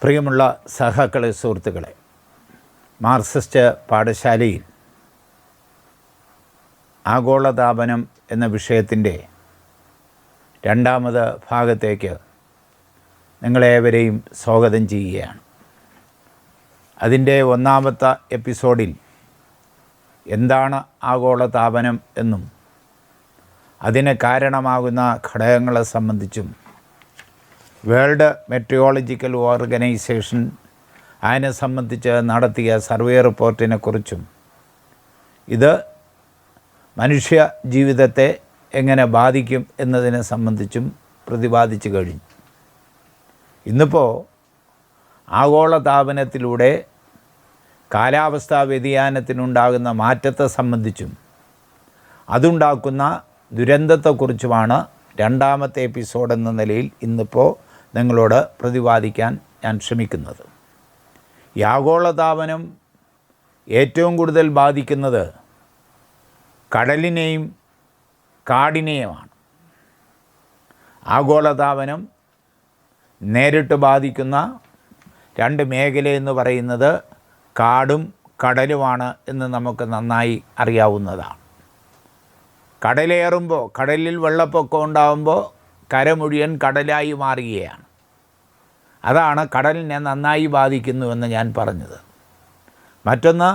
പ്രിയമുള്ള സഹാക്കളെ, സുഹൃത്തുക്കളെ, മാർക്സിസ്റ്റ് പാഠശാലയിൽ ആഗോളതാപനം എന്ന വിഷയത്തിൻ്റെ രണ്ടാമത് ഭാഗത്തേക്ക് നിങ്ങളേവരെയും സ്വാഗതം ചെയ്യുകയാണ്. അതിൻ്റെ ഒന്നാമത്തെ എപ്പിസോഡിൽ എന്താണ് ആഗോളതാപനം എന്നും അതിന് കാരണമാകുന്ന ഘടകങ്ങളെ സംബന്ധിച്ചും വേൾഡ് മെട്രിയോളജിക്കൽ ഓർഗനൈസേഷൻ അതിനെ സംബന്ധിച്ച് നടത്തിയ സർവേ റിപ്പോർട്ടിനെക്കുറിച്ചും ഇത് മനുഷ്യ ജീവിതത്തെ എങ്ങനെ ബാധിക്കും എന്നതിനെ സംബന്ധിച്ചും പ്രതിപാദിച്ചു കഴിഞ്ഞു. ഇന്നിപ്പോൾ ആഗോളതാപനത്തിലൂടെ കാലാവസ്ഥാ വ്യതിയാനത്തിനുണ്ടാകുന്ന മാറ്റത്തെ സംബന്ധിച്ചും അതുണ്ടാക്കുന്ന ദുരന്തത്തെക്കുറിച്ചുമാണ് രണ്ടാമത്തെ എപ്പിസോഡ് എന്ന നിലയിൽ ഇന്നിപ്പോൾ നിങ്ങളോട് പ്രതിപാദിക്കാൻ ഞാൻ ശ്രമിക്കുന്നത്. ഈ ആഗോളതാപനം ഏറ്റവും കൂടുതൽ ബാധിക്കുന്നത് കടലിനെയും കാടിനെയുമാണ്. ആഗോളതാപനം നേരിട്ട് ബാധിക്കുന്ന രണ്ട് മേഖലയെന്ന് പറയുന്നത് കാടും കടലുമാണ് എന്ന് നമുക്ക് നന്നായി അറിയാവുന്നതാണ്. കടലേറുമ്പോൾ, കടലിൽ വെള്ളപ്പൊക്കം ഉണ്ടാകുമ്പോൾ കര മുഴുവൻ കടലായി മാറുകയാണ്. അതാണ് കടലിനെ നന്നായി ബാധിക്കുന്നുവെന്ന് ഞാൻ പറഞ്ഞത്. മറ്റൊന്ന്,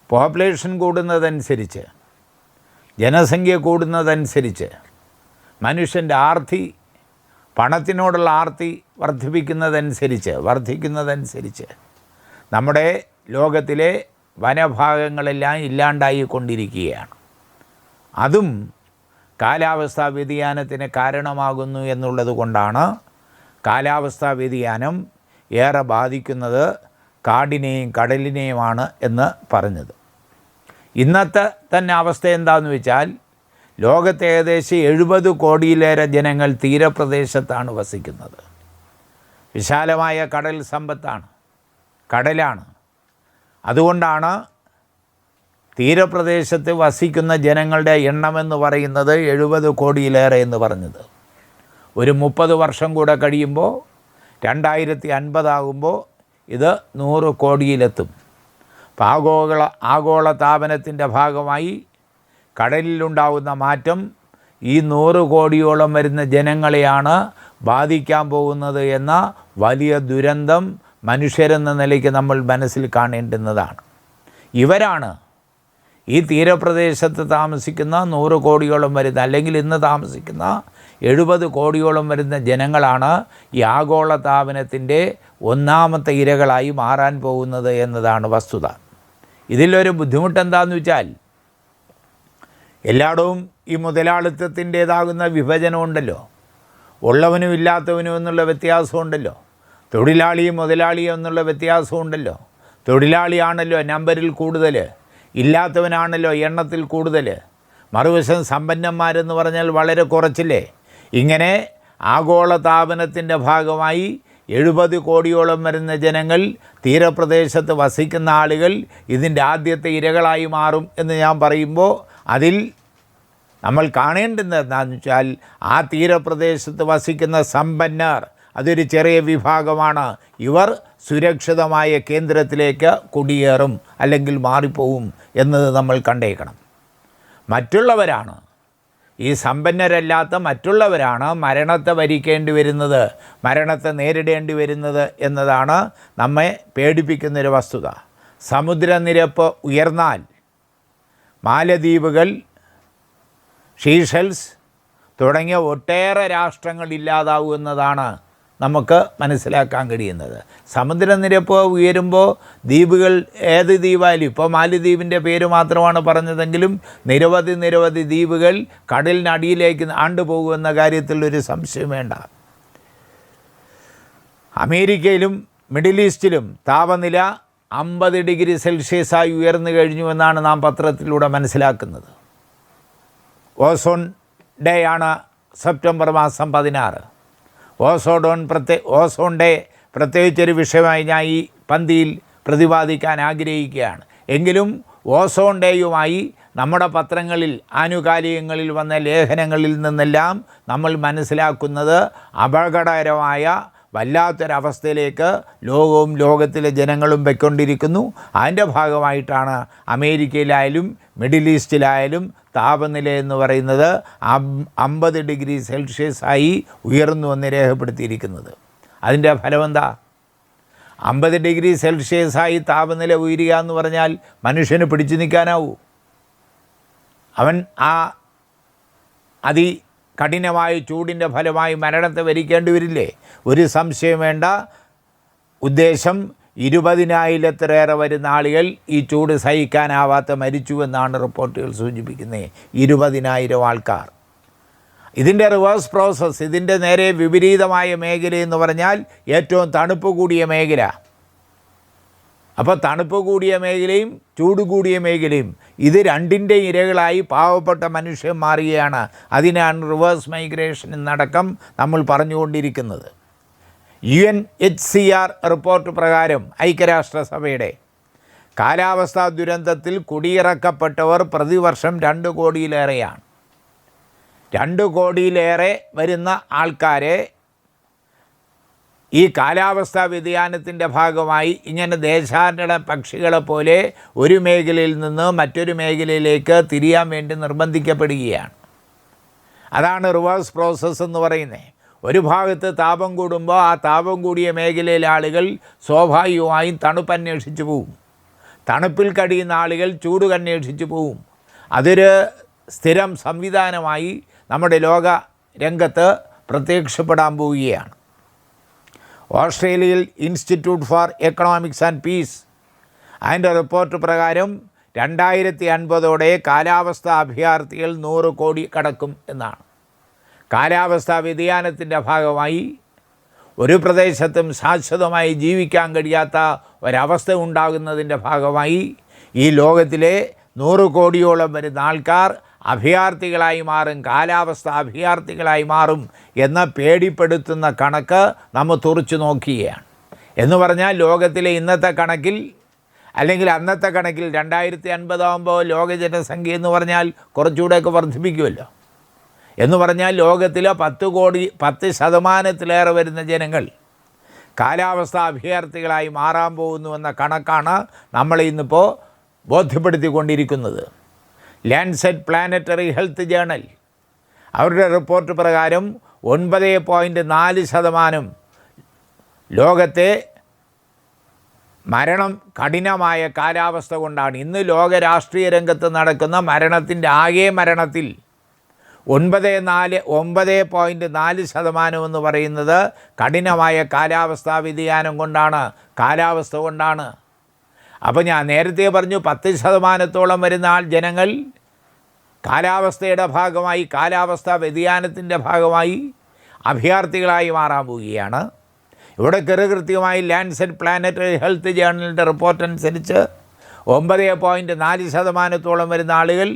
പോപ്പുലേഷൻ കൂടുന്നതനുസരിച്ച്, ജനസംഖ്യ കൂടുന്നതനുസരിച്ച് മനുഷ്യൻ്റെ ആർത്തി, പണത്തിനോടുള്ള ആർത്തി വർദ്ധിക്കുന്നതനുസരിച്ച് നമ്മുടെ ലോകത്തിലെ വനഭാഗങ്ങളെല്ലാം ഇല്ലാണ്ടായിക്കൊണ്ടിരിക്കുകയാണ്. അതും കാലാവസ്ഥാ വ്യതിയാനത്തിന് കാരണമാകുന്നു എന്നുള്ളത് കൊണ്ടാണ് കാലാവസ്ഥാ വ്യതിയാനം ഏറെ ബാധിക്കുന്നത് കാടിനെയും കടലിനെയുമാണ് എന്ന് പറഞ്ഞത്. ഇന്നത്തെ തന്നെ അവസ്ഥ എന്താണെന്ന് വെച്ചാൽ, ലോകത്തെ ഏകദേശം 70 കോടിയിലേറെ ജനങ്ങൾ തീരപ്രദേശത്താണ് വസിക്കുന്നത്. വിശാലമായ കടൽ സമ്പത്താണ്, കടലാണ്. അതുകൊണ്ടാണ് തീരപ്രദേശത്ത് വസിക്കുന്ന ജനങ്ങളുടെ എണ്ണമെന്ന് പറയുന്നത് 70 കോടിയിലേറെ എന്ന് പറഞ്ഞത്. ഒരു 30 വർഷം കൂടെ കഴിയുമ്പോൾ 2050 ആകുമ്പോൾ ഇത് 100 കോടിയിലെത്തും. അപ്പോൾ ആഗോളതാപനത്തിൻ്റെ ഭാഗമായി കടലിലുണ്ടാകുന്ന മാറ്റം ഈ 100 കോടിയോളം വരുന്ന ജനങ്ങളെയാണ് ബാധിക്കാൻ പോകുന്നത് എന്ന വലിയ ദുരന്തം മനുഷ്യരെന്ന നിലയ്ക്ക് നമ്മൾ മനസ്സിൽ കാണേണ്ടുന്നതാണ്. ഇവരാണ് ഈ തീരപ്രദേശത്ത് താമസിക്കുന്ന 100 കോടിയോളം വരുന്ന, അല്ലെങ്കിൽ ഇന്ന് താമസിക്കുന്ന 70 കോടിയോളം വരുന്ന ജനങ്ങളാണ് ഈ ആഗോളതാപനത്തിൻ്റെ ഒന്നാമത്തെ ഇരകളായി മാറാൻ പോകുന്നത് എന്നതാണ് വസ്തുത. ഇതിലൊരു ബുദ്ധിമുട്ടെന്താണെന്ന് വെച്ചാൽ, എല്ലായിടവും ഈ മുതലാളിത്തത്തിൻ്റേതാകുന്ന വിഭജനമുണ്ടല്ലോ, ഉള്ളവനും ഇല്ലാത്തവനും എന്നുള്ള വ്യത്യാസമുണ്ടല്ലോ, തൊഴിലാളിയും മുതലാളിയും എന്നുള്ള വ്യത്യാസമുണ്ടല്ലോ. തൊഴിലാളിയാണല്ലോ നമ്പറിൽ കൂടുതൽ, ഇല്ലാത്തവനാണല്ലോ എണ്ണത്തിൽ കൂടുതൽ. മറുവശം സമ്പന്നന്മാരെന്ന് പറഞ്ഞാൽ വളരെ കുറച്ചില്ലേ. ഇങ്ങനെ ആഗോളതാപനത്തിൻ്റെ ഭാഗമായി 70 കോടിയോളം വരുന്ന ജനങ്ങൾ, തീരപ്രദേശത്ത് വസിക്കുന്ന ആളുകൾ ഇതിൻ്റെ ആദ്യത്തെ ഇരകളായി മാറും എന്ന് ഞാൻ പറയുമ്പോൾ അതിൽ നമ്മൾ കാണേണ്ടുന്നത് എന്താണെന്ന് വെച്ചാൽ, ആ തീരപ്രദേശത്ത് വസിക്കുന്ന സമ്പന്നർ അതൊരു ചെറിയ വിഭാഗമാണ്. ഇവർ സുരക്ഷിതമായ കേന്ദ്രത്തിലേക്ക് കുടിയേറും, അല്ലെങ്കിൽ മാറിപ്പോവും എന്നത് നമ്മൾ കണ്ടേക്കണം. മറ്റുള്ളവരാണ്, ഈ സമ്പന്നരല്ലാത്ത മറ്റുള്ളവരാണ് മരണത്തെ വരിക്കേണ്ടി വരുന്നത്, മരണത്തെ നേരിടേണ്ടി വരുന്നത് എന്നതാണ് നമ്മെ പേടിപ്പിക്കുന്നൊരു വസ്തുത. സമുദ്രനിരപ്പ് ഉയർന്നാൽ മാലദ്വീപുകൾ, ഷീഷൽസ് തുടങ്ങിയ ഒട്ടേറെ രാഷ്ട്രങ്ങൾ ഇല്ലാതാവുമെന്നതാണ് നമുക്ക് മനസ്സിലാക്കാൻ കഴിയുന്നത്. സമുദ്രനിരപ്പ് ഉയരുമ്പോൾ ദ്വീപുകൾ, ഏത് ദ്വീപായാലും, ഇപ്പോൾ മാലദ്വീപിൻ്റെ പേര് മാത്രമാണ് പറഞ്ഞതെങ്കിലും നിരവധി ദ്വീപുകൾ കടലിനടിയിലേക്ക് ആണ്ടുപോകുമെന്ന കാര്യത്തിൽ ഒരു സംശയം വേണ്ട. അമേരിക്കയിലും മിഡിൽ ഈസ്റ്റിലും താപനില 50 ഡിഗ്രി സെൽഷ്യസായി ഉയർന്നു കഴിഞ്ഞുവെന്നാണ് നാം പത്രത്തിലൂടെ മനസ്സിലാക്കുന്നത്. ഓസോൺ ഡേ ആണ് സെപ്റ്റംബർ മാസം 16. ഓസോൺ ഡേ പ്രത്യേകിച്ചൊരു വിഷയമായി ഞാൻ ഈ പന്തിയിൽ പ്രതിപാദിക്കാൻ ആഗ്രഹിക്കുകയാണ്. എങ്കിലും ഓസോൺ ഡേയുമായി നമ്മുടെ പത്രങ്ങളിൽ ആനുകാലികങ്ങളിൽ വന്ന ലേഖനങ്ങളിൽ നിന്നെല്ലാം നമ്മൾ മനസ്സിലാക്കുന്നത് അപകടകരമായ വല്ലാത്തൊരവസ്ഥയിലേക്ക് ലോകവും ലോകത്തിലെ ജനങ്ങളും പൊയ്ക്കൊണ്ടിരിക്കുന്നു. അതിൻ്റെ ഭാഗമായിട്ടാണ് അമേരിക്കയിലായാലും മിഡിൽ ഈസ്റ്റിലായാലും താപനില എന്ന് പറയുന്നത് 50 ഡിഗ്രി സെൽഷ്യസായി ഉയർന്നു എന്ന് രേഖപ്പെടുത്തിയിരിക്കുന്നത്. അതിൻ്റെ ഫലമെന്താ? 50 ഡിഗ്രി സെൽഷ്യസായി താപനില ഉയരുക എന്ന് പറഞ്ഞാൽ മനുഷ്യന് പിടിച്ചു നിൽക്കാനാവൂ? അവൻ ആ കഠിനമായ ചൂടിൻ്റെ ഫലമായി മരണത്തെ വരിക്കേണ്ടി വരില്ലേ? ഒരു സംശയം വേണ്ട. ഉദ്ദേശം 20,000-ലേറെ വരുന്ന ആളുകൾ ഈ ചൂട് സഹിക്കാനാവാത്ത മരിച്ചുവെന്നാണ് റിപ്പോർട്ടുകൾ സൂചിപ്പിക്കുന്നത്. 20,000 ആൾക്കാർ. ഇതിൻ്റെ റിവേഴ്സ് പ്രോസസ്സ്, ഇതിൻ്റെ നേരെ വിപരീതമായ മേഖല എന്ന് പറഞ്ഞാൽ ഏറ്റവും തണുപ്പ് കൂടിയ മേഖല. അപ്പോൾ തണുപ്പ് കൂടിയ മേഖലയും ചൂട് കൂടിയ മേഖലയും ഇത് രണ്ടിൻ്റെ ഇരകളായി പാവപ്പെട്ട മനുഷ്യൻ മാറുകയാണ്. അതിനാണ് റിവേഴ്സ് മൈഗ്രേഷൻ എന്നടക്കം നമ്മൾ പറഞ്ഞുകൊണ്ടിരിക്കുന്നത്. UNHCR റിപ്പോർട്ട് പ്രകാരം, ഐക്യരാഷ്ട്രസഭയുടെ കാലാവസ്ഥാ ദുരന്തത്തിൽ കുടിയിറക്കപ്പെട്ടവർ പ്രതിവർഷം 2 കോടിയിലേറെയാണ്. 2 കോടിയിലേറെ വരുന്ന ആൾക്കാരെ ഈ കാലാവസ്ഥാ വ്യതിയാനത്തിൻ്റെ ഭാഗമായി ഇങ്ങനെ ദേശാടന പക്ഷികളെ പോലെ ഒരു മേഖലയിൽ നിന്ന് മറ്റൊരു മേഖലയിലേക്ക് തിരിയാൻ വേണ്ടി നിർബന്ധിക്കപ്പെടുകയാണ്. അതാണ് റിവേഴ്സ് പ്രോസസ്സ് എന്ന് പറയുന്നത്. ഒരു ഭാഗത്ത് താപം കൂടുമ്പോൾ ആ താപം കൂടിയ മേഖലയിലെ ആളുകൾ സ്വാഭാവികമായും തണുപ്പ് അന്വേഷിച്ച് പോവും. തണുപ്പിൽ കഴിയുന്ന ആളുകൾ ചൂട് അന്വേഷിച്ച് പോവും. അതൊരു സ്ഥിരം സംവിധാനമായി നമ്മുടെ ലോക രംഗത്ത് പ്രത്യക്ഷപ്പെടാൻ പോവുകയാണ്. ഓസ്ട്രേലിയയിൽ institute four economics and piece അതിൻ്റെ റിപ്പോർട്ട് പ്രകാരം 2050 കാലാവസ്ഥാ അഭയാർത്ഥികൾ 100 കോടി കടക്കും എന്നാണ്. കാലാവസ്ഥാ വ്യതിയാനത്തിൻ്റെ ഭാഗമായി ഒരു പ്രദേശത്തും ശാശ്വതമായി ജീവിക്കാൻ കഴിയാത്ത ഒരവസ്ഥ ഉണ്ടാകുന്നതിൻ്റെ ഭാഗമായി ഈ ലോകത്തിലെ 100 കോടിയോളം വരുന്ന ആൾക്കാർ അഭയാർത്ഥികളായി മാറും, കാലാവസ്ഥ അഭയാർത്ഥികളായി മാറും എന്ന പേടിപ്പെടുത്തുന്ന കണക്ക് നമ്മൾ തുറച്ചു നോക്കുകയാണ്. എന്ന് പറഞ്ഞാൽ ലോകത്തിലെ ഇന്നത്തെ കണക്കിൽ അല്ലെങ്കിൽ അന്നത്തെ കണക്കിൽ 2050 ആകുമ്പോൾ ലോക ജനസംഖ്യ എന്ന് പറഞ്ഞാൽ കുറച്ചുകൂടെയൊക്കെ വർദ്ധിപ്പിക്കുമല്ലോ. എന്ന് പറഞ്ഞാൽ ലോകത്തിലെ 10% വരുന്ന ജനങ്ങൾ കാലാവസ്ഥ അഭയാർത്ഥികളായി മാറാൻ പോകുന്നുവെന്ന കണക്കാണ് നമ്മൾ ഇന്നിപ്പോൾ ബോധ്യപ്പെടുത്തിക്കൊണ്ടിരിക്കുന്നത്. ലാൻസെറ്റ് പ്ലാനറ്ററി ഹെൽത്ത് ജേണൽ അവരുടെ റിപ്പോർട്ട് പ്രകാരം 9.4% ലോകത്തെ മരണം കഠിനമായ കാലാവസ്ഥ കൊണ്ടാണ്. ഇന്ന് ലോക രാഷ്ട്രീയ രംഗത്ത് നടക്കുന്ന മരണത്തിൻ്റെ ആകെ മരണത്തിൽ 9.4% എന്ന് പറയുന്നത് കഠിനമായ കാലാവസ്ഥാ വ്യതിയാനം കൊണ്ടാണ്, കാലാവസ്ഥ കൊണ്ടാണ്. അപ്പോൾ ഞാൻ നേരത്തെ പറഞ്ഞു 10%-ഓളം വരുന്ന ജനങ്ങൾ കാലാവസ്ഥയുടെ ഭാഗമായി, കാലാവസ്ഥാ വ്യതിയാനത്തിൻ്റെ ഭാഗമായി അഭയാർത്ഥികളായി മാറാൻ പോവുകയാണ്. ഇവിടെ കൃത്യമായി ലാൻസെറ്റ് പ്ലാനറ്ററി ഹെൽത്ത് ജേണലിൻ്റെ റിപ്പോർട്ട് അനുസരിച്ച് 9.4%-ഓളം വരുന്ന ആളുകൾ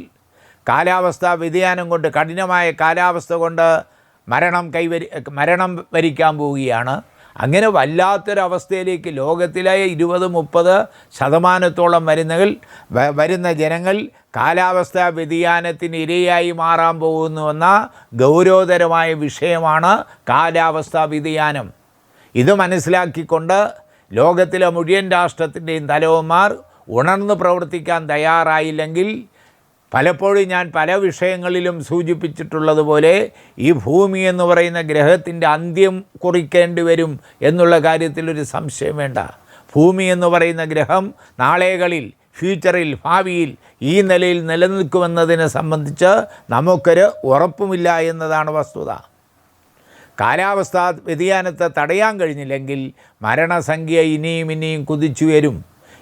കാലാവസ്ഥാ വ്യതിയാനം കൊണ്ട്, കഠിനമായ കാലാവസ്ഥ കൊണ്ട് മരണം വരിക്കാൻ പോവുകയാണ്. അങ്ങനെ വല്ലാത്തൊരവസ്ഥയിലേക്ക് ലോകത്തിലെ 20-30% വരുന്ന ജനങ്ങൾ കാലാവസ്ഥാ വ്യതിയാനത്തിന് ഇരയായി മാറാൻ പോകുന്നുവെന്ന ഗൗരവതരമായ വിഷയമാണ് കാലാവസ്ഥാ വ്യതിയാനം. ഇത് മനസ്സിലാക്കിക്കൊണ്ട് ലോകത്തിലെ മുഴുവൻ രാഷ്ട്രത്തിൻ്റെയും തലവന്മാർ ഉണർന്ന് പ്രവർത്തിക്കാൻ തയ്യാറായില്ലെങ്കിൽ പലപ്പോഴും ഞാൻ പല വിഷയങ്ങളിലും സൂചിപ്പിച്ചിട്ടുള്ളതുപോലെ ഈ ഭൂമി എന്ന് പറയുന്ന ഗ്രഹത്തിൻ്റെ അന്ത്യം കുറിക്കേണ്ടി വരും എന്നുള്ള കാര്യത്തിലൊരു സംശയം വേണ്ട. ഭൂമി എന്ന് പറയുന്ന ഗ്രഹം നാളെകളിൽ, ഫ്യൂച്ചറിൽ, ഭാവിയിൽ ഈ നിലയിൽ നിലനിൽക്കുമെന്നതിനെ സംബന്ധിച്ച് നമുക്കൊരു ഉറപ്പുമില്ല എന്നതാണ് വസ്തുത. കാലാവസ്ഥാ വ്യതിയാനത്തെ തടയാൻ കഴിഞ്ഞില്ലെങ്കിൽ മരണസംഖ്യ ഇനിയും കുതിച്ചുയരും.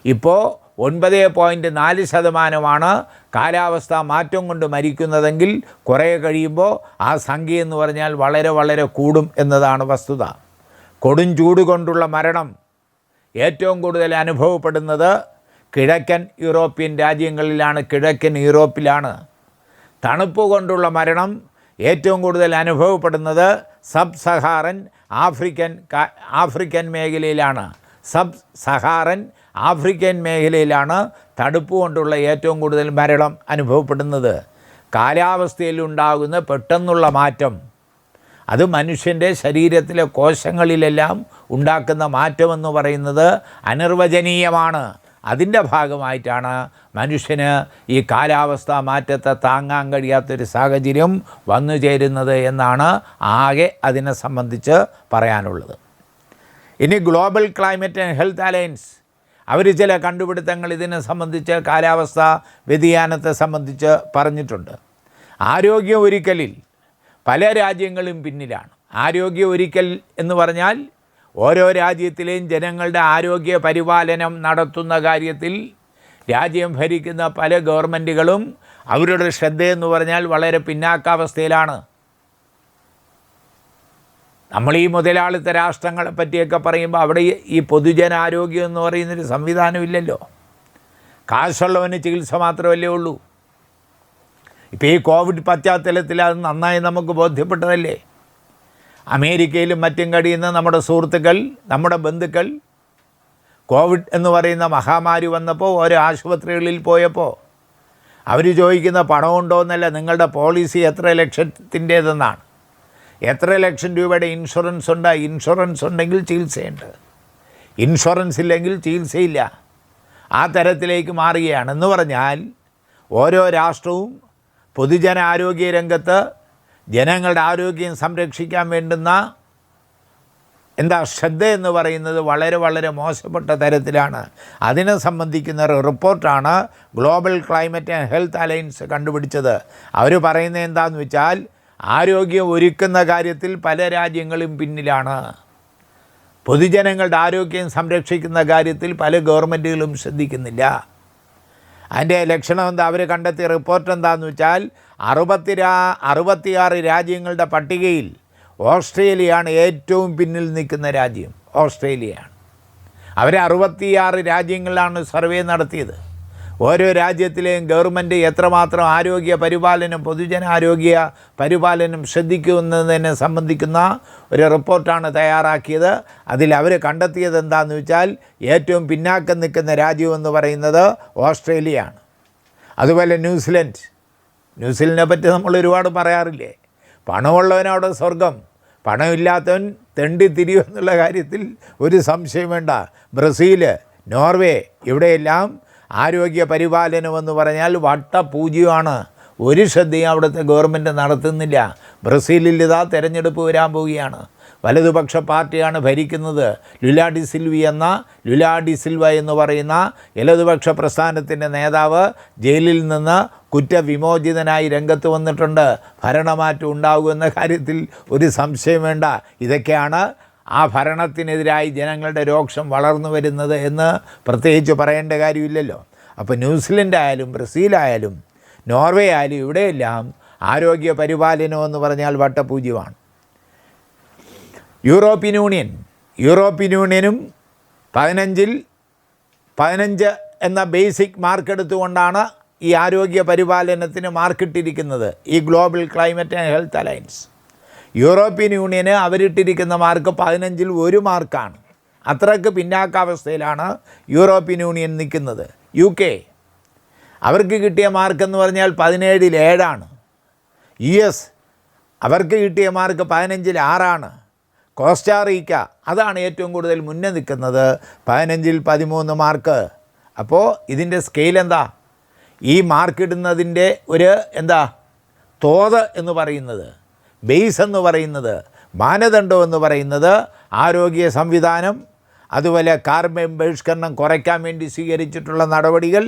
ഇപ്പോൾ 9.4% കാലാവസ്ഥാ മാറ്റം കൊണ്ട് മരിക്കുന്നതെങ്കിൽ കുറേ കഴിയുമ്പോൾ ആ സംഖ്യ എന്ന് പറഞ്ഞാൽ വളരെ കൂടും എന്നതാണ് വസ്തുത. കൊടും ചൂട് കൊണ്ടുള്ള മരണം ഏറ്റവും കൂടുതൽ അനുഭവപ്പെടുന്നത് കിഴക്കൻ യൂറോപ്യൻ രാജ്യങ്ങളിലാണ്, കിഴക്കൻ യൂറോപ്പിലാണ്. തണുപ്പ് കൊണ്ടുള്ള മരണം ഏറ്റവും കൂടുതൽ അനുഭവപ്പെടുന്നത് സബ് സഹാറൻ ആഫ്രിക്കൻ മേഖലയിലാണ്. സബ് സഹാറൻ ആഫ്രിക്കൻ മേഖലയിലാണ് തണുപ്പ് കൊണ്ടുള്ള ഏറ്റവും കൂടുതൽ മരണം അനുഭവപ്പെടുന്നത്. കാലാവസ്ഥയിലുണ്ടാകുന്ന പെട്ടെന്നുള്ള മാറ്റം അത് മനുഷ്യൻ്റെ ശരീരത്തിലെ കോശങ്ങളിലെല്ലാം ഉണ്ടാക്കുന്ന മാറ്റമെന്ന് പറയുന്നത് അനിർവചനീയമാണ്. അതിൻ്റെ ഭാഗമായിട്ടാണ് മനുഷ്യന് ഈ കാലാവസ്ഥാ മാറ്റത്തെ താങ്ങാൻ കഴിയാത്തൊരു സാഹചര്യം വന്നു ചേരുന്നത് എന്നാണ് ആകെ അതിനെ സംബന്ധിച്ച് പറയാനുള്ളത്. ഇനി global climate and health alliance അവർ ചില കണ്ടുപിടുത്തങ്ങൾ ഇതിനെ സംബന്ധിച്ച്, കാലാവസ്ഥാ വ്യതിയാനത്തെ സംബന്ധിച്ച് പറഞ്ഞിട്ടുണ്ട്. ആരോഗ്യ ഒരുക്കലിൽ പല രാജ്യങ്ങളും പിന്നിലാണ്. ആരോഗ്യ ഒരുക്കൽ എന്ന് പറഞ്ഞാൽ ഓരോ രാജ്യത്തിലെയും ജനങ്ങളുടെ ആരോഗ്യ പരിപാലനം നടത്തുന്ന കാര്യത്തിൽ രാജ്യം ഭരിക്കുന്ന പല ഗവൺമെൻറ്റുകളും അവരുടെ ശ്രദ്ധയെന്ന് പറഞ്ഞാൽ വളരെ പിന്നാക്കാവസ്ഥയിലാണ്. നമ്മൾ ഈ മുതലാളിത്ത രാഷ്ട്രങ്ങളെ പറ്റിയൊക്കെ പറയുമ്പോൾ അവിടെ ഈ പൊതുജനാരോഗ്യം എന്ന് പറയുന്നൊരു സംവിധാനമില്ലല്ലോ. കാശുള്ളവന് ചികിത്സ മാത്രമല്ലേ ഉള്ളൂ. ഇപ്പോൾ ഈ കോവിഡ് പശ്ചാത്തലത്തിൽ അത് നന്നായി നമുക്ക് ബോധ്യപ്പെട്ടതല്ലേ. അമേരിക്കയിലും മറ്റും കഴിയുന്ന നമ്മുടെ സുഹൃത്തുക്കൾ, നമ്മുടെ ബന്ധുക്കൾ കോവിഡ് എന്ന് പറയുന്ന മഹാമാരി വന്നപ്പോൾ ഓരോ ആശുപത്രികളിൽ പോയപ്പോൾ അവർ ചോദിക്കുന്ന പണമുണ്ടോ എന്നല്ല, നിങ്ങളുടെ പോളിസി എത്ര ലക്ഷത്തിൻ്റേതെന്നാണ്. എത്ര ലക്ഷം രൂപയുടെ ഇൻഷുറൻസ് ഉണ്ട്? ഇൻഷുറൻസ് ഉണ്ടെങ്കിൽ ചികിത്സയുണ്ട്, ഇൻഷുറൻസ് ഇല്ലെങ്കിൽ ചികിത്സയില്ല. ആ തരത്തിലേക്ക് മാറുകയാണ്. എന്ന് പറഞ്ഞാൽ ഓരോ രാഷ്ട്രവും പൊതുജനാരോഗ്യ രംഗത്ത് ജനങ്ങളുടെ ആരോഗ്യം സംരക്ഷിക്കാൻ വേണ്ടുന്ന ശ്രദ്ധ എന്ന് പറയുന്നത് വളരെ വളരെ മോശപ്പെട്ട തരത്തിലാണ്. അതിനെ സംബന്ധിക്കുന്ന റിപ്പോർട്ടാണ് global climate and health alliance കണ്ടുപിടിച്ചത്. അവർ പറയുന്നത് എന്താണെന്ന് വെച്ചാൽ ആരോഗ്യം ഒരുക്കുന്ന കാര്യത്തിൽ പല രാജ്യങ്ങളും പിന്നിലാണ്. പൊതുജനങ്ങളുടെ ആരോഗ്യം സംരക്ഷിക്കുന്ന കാര്യത്തിൽ പല ഗവൺമെൻറ്റുകളും ശ്രദ്ധിക്കുന്നില്ല. അതിൻ്റെ ലക്ഷണം എന്താ? അവർ കണ്ടെത്തിയ റിപ്പോർട്ട് എന്താണെന്ന് വെച്ചാൽ 66 രാജ്യങ്ങളുടെ പട്ടികയിൽ ഓസ്ട്രേലിയയാണ് ഏറ്റവും പിന്നിൽ നിൽക്കുന്ന രാജ്യം. ഓസ്ട്രേലിയയാണ്. അവർ 66 രാജ്യങ്ങളിലാണ് സർവേ നടത്തിയത്. ഓരോ രാജ്യത്തിലെയും ഗവൺമെൻറ് എത്രമാത്രം ആരോഗ്യ പരിപാലനം, പൊതുജനാരോഗ്യ പരിപാലനം ശ്രദ്ധിക്കുന്നതിനെ സംബന്ധിക്കുന്ന ഒരു റിപ്പോർട്ടാണ് തയ്യാറാക്കിയത്. അതിൽ അവർ കണ്ടെത്തിയത് എന്താണെന്ന് വെച്ചാൽ ഏറ്റവും പിന്നാക്കം നിൽക്കുന്ന രാജ്യമെന്ന് പറയുന്നത് ഓസ്ട്രേലിയയാണ്. അതുപോലെ ന്യൂസിലൻഡിനെ പറ്റി നമ്മൾ ഒരുപാട് പറയാറില്ലേ. പണമുള്ളവനവിടെ സ്വർഗം, പണമില്ലാത്തവൻ തെണ്ടി തിരിയുമെന്നുള്ള കാര്യത്തിൽ ഒരു സംശയം വേണ്ട. ബ്രസീൽ, നോർവേ, ഇവിടെയെല്ലാം ആരോഗ്യ പരിപാലനമെന്ന് പറഞ്ഞാൽ വട്ടപൂജ്യമാണ്. ഒരു ശ്രദ്ധയും അവിടുത്തെ ഗവൺമെൻറ് നടത്തുന്നില്ല. ബ്രസീലിൽ ഇതാ തെരഞ്ഞെടുപ്പ് വരാൻ പോവുകയാണ്. വലതുപക്ഷ പാർട്ടിയാണ് ഭരിക്കുന്നത്. ലുലാ ഡി സിൽവ എന്ന് പറയുന്ന ഇടതുപക്ഷ പ്രസ്ഥാനത്തിൻ്റെ നേതാവ് ജയിലിൽ നിന്ന് കുറ്റവിമോചിതനായി രംഗത്ത് വന്നിട്ടുണ്ട്. ഭരണമാറ്റം ഉണ്ടാകുമെന്ന കാര്യത്തിൽ ഒരു സംശയം വേണ്ട. ഇതൊക്കെയാണ് ആ ഭരണത്തിനെതിരായി ജനങ്ങളുടെ രോക്ഷം വളർന്നു വരുന്നത് എന്ന് പ്രത്യേകിച്ച് പറയേണ്ട കാര്യമില്ലല്ലോ. അപ്പോൾ ന്യൂസിലൻഡ് ആയാലും ബ്രസീലായാലും നോർവേ ആയാലും ഇവിടെയെല്ലാം ആരോഗ്യ പരിപാലനമെന്ന് പറഞ്ഞാൽ വട്ടപൂജ്യമാണ്. യൂറോപ്യൻ യൂണിയനും 15 എന്ന ബേസിക് മാർക്ക് എടുത്തുകൊണ്ടാണ് ഈ ആരോഗ്യ പരിപാലനത്തിന് മാർക്കിട്ടിരിക്കുന്നത്. ഈ global climate and health alliance European യൂണിയന് അവരിട്ടിരിക്കുന്ന മാർക്ക് 15ൽ 1 മാർക്കാണ്. അത്രയ്ക്ക് പിന്നാക്കാവസ്ഥയിലാണ് യൂറോപ്യൻ യൂണിയൻ നിൽക്കുന്നത്. UK അവർക്ക് കിട്ടിയ മാർക്കെന്ന് പറഞ്ഞാൽ 17ൽ 7ആണ്. US അവർക്ക് കിട്ടിയ മാർക്ക് 15ൽ 6ആണ്. കോസ്റ്റാറിക്ക അതാണ് ഏറ്റവും കൂടുതൽ മുന്നേ നിൽക്കുന്നത്, 15ൽ 13 മാർക്ക്. അപ്പോൾ ഇതിൻ്റെ സ്കെയിൽ എന്താ? ഈ മാർക്കിടുന്നതിൻ്റെ ഒരു തോത് എന്ന് പറയുന്നത്, ബേസ് എന്ന് പറയുന്നത്, മാനദണ്ഡം എന്ന് പറയുന്നത് ആരോഗ്യ സംവിധാനം, അതുപോലെ കാർബൺ ബഹിഷ്കരണം കുറയ്ക്കാൻ വേണ്ടി സ്വീകരിച്ചിട്ടുള്ള നടപടികൾ,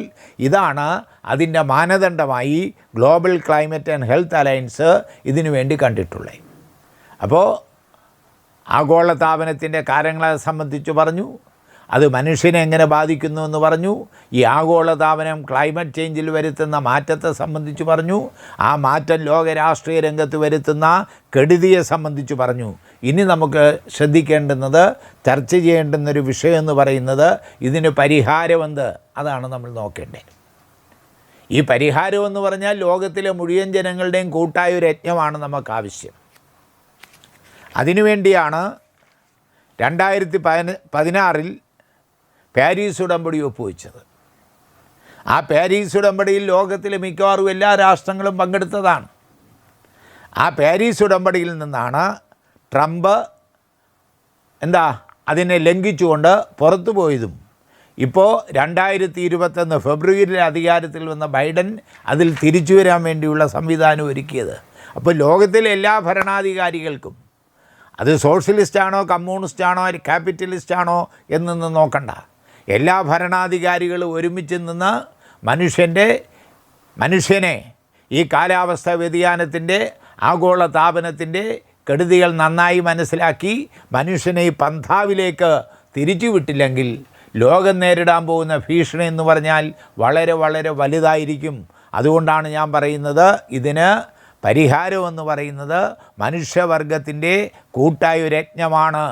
ഇതാണ് അതിൻ്റെ മാനദണ്ഡമായി global climate and health alliance ഇതിനു വേണ്ടി കണ്ടിട്ടുള്ളത്. അപ്പോൾ ആഗോളതാപനത്തിൻ്റെ കാരണങ്ങളെ സംബന്ധിച്ച് പറഞ്ഞു, അത് മനുഷ്യനെ എങ്ങനെ ബാധിക്കുന്നു എന്ന് പറഞ്ഞു, ഈ ആഗോളതാപനം ക്ലൈമറ്റ് ചേഞ്ചിൽ വരുത്തുന്ന മാറ്റത്തെ സംബന്ധിച്ച് പറഞ്ഞു, ആ മാറ്റം ലോക രാഷ്ട്രീയ രംഗത്ത് വരുത്തുന്ന കെടുതിയെ സംബന്ധിച്ച് പറഞ്ഞു. ഇനി നമുക്ക് ശ്രദ്ധിക്കേണ്ടുന്നത്, ചർച്ച ചെയ്യേണ്ടുന്നൊരു വിഷയം എന്ന് പറയുന്നത് ഇതിന് പരിഹാരമെന്ത്, അതാണ് നമ്മൾ നോക്കേണ്ടത്. ഈ പരിഹാരമെന്ന് പറഞ്ഞാൽ ലോകത്തിലെ മുഴുവൻ ജനങ്ങളുടെയും കൂട്ടായ ഒരു യജ്ഞമാണ് നമുക്ക് ആവശ്യം. അതിനുവേണ്ടിയാണ് 2016 പാരീസ് ഉടമ്പടി ഒപ്പുവെച്ചത്. ആ പാരീസ് ഉടമ്പടിയിൽ ലോകത്തിലെ മിക്കവാറും എല്ലാ രാഷ്ട്രങ്ങളും പങ്കെടുത്തതാണ്. ആ പാരീസ് ഉടമ്പടിയിൽ നിന്നാണ് ട്രംപ് അതിനെ ലംഘിച്ചുകൊണ്ട് പുറത്തു പോയതും ഇപ്പോൾ 2021 ഫെബ്രുവരിയിൽ അധികാരത്തിൽ വന്ന ബൈഡൻ അതിൽ തിരിച്ചു വരാൻ വേണ്ടിയുള്ള സംവിധാനം ഒരുക്കിയത്. അപ്പോൾ ലോകത്തിലെ എല്ലാ ഭരണാധികാരികൾക്കും അത് സോഷ്യലിസ്റ്റാണോ കമ്മ്യൂണിസ്റ്റാണോ ക്യാപിറ്റലിസ്റ്റാണോ എന്നൊന്നും നോക്കണ്ട, എല്ലാ ഭരണാധികാരികളും ഒരുമിച്ച് നിന്ന് മനുഷ്യനെ ഈ കാലാവസ്ഥാ വ്യതിയാനത്തിൻ്റെ ആഗോള താപനത്തിൻ്റെ കെടുതികൾ നന്നായി മനസ്സിലാക്കി മനുഷ്യനെ ഈ പന്ഥാവിലേക്ക് തിരിച്ചു വിട്ടില്ലെങ്കിൽ ലോകം നേരിടാൻ പോകുന്ന ഭീഷണി എന്ന് പറഞ്ഞാൽ വളരെ വളരെ വലുതായിരിക്കും. അതുകൊണ്ടാണ് ഞാൻ പറയുന്നത്, ഇതിന് പരിഹാരമെന്ന് പറയുന്നത് മനുഷ്യവർഗത്തിൻ്റെ കൂട്ടായ യജ്ഞമാണ്.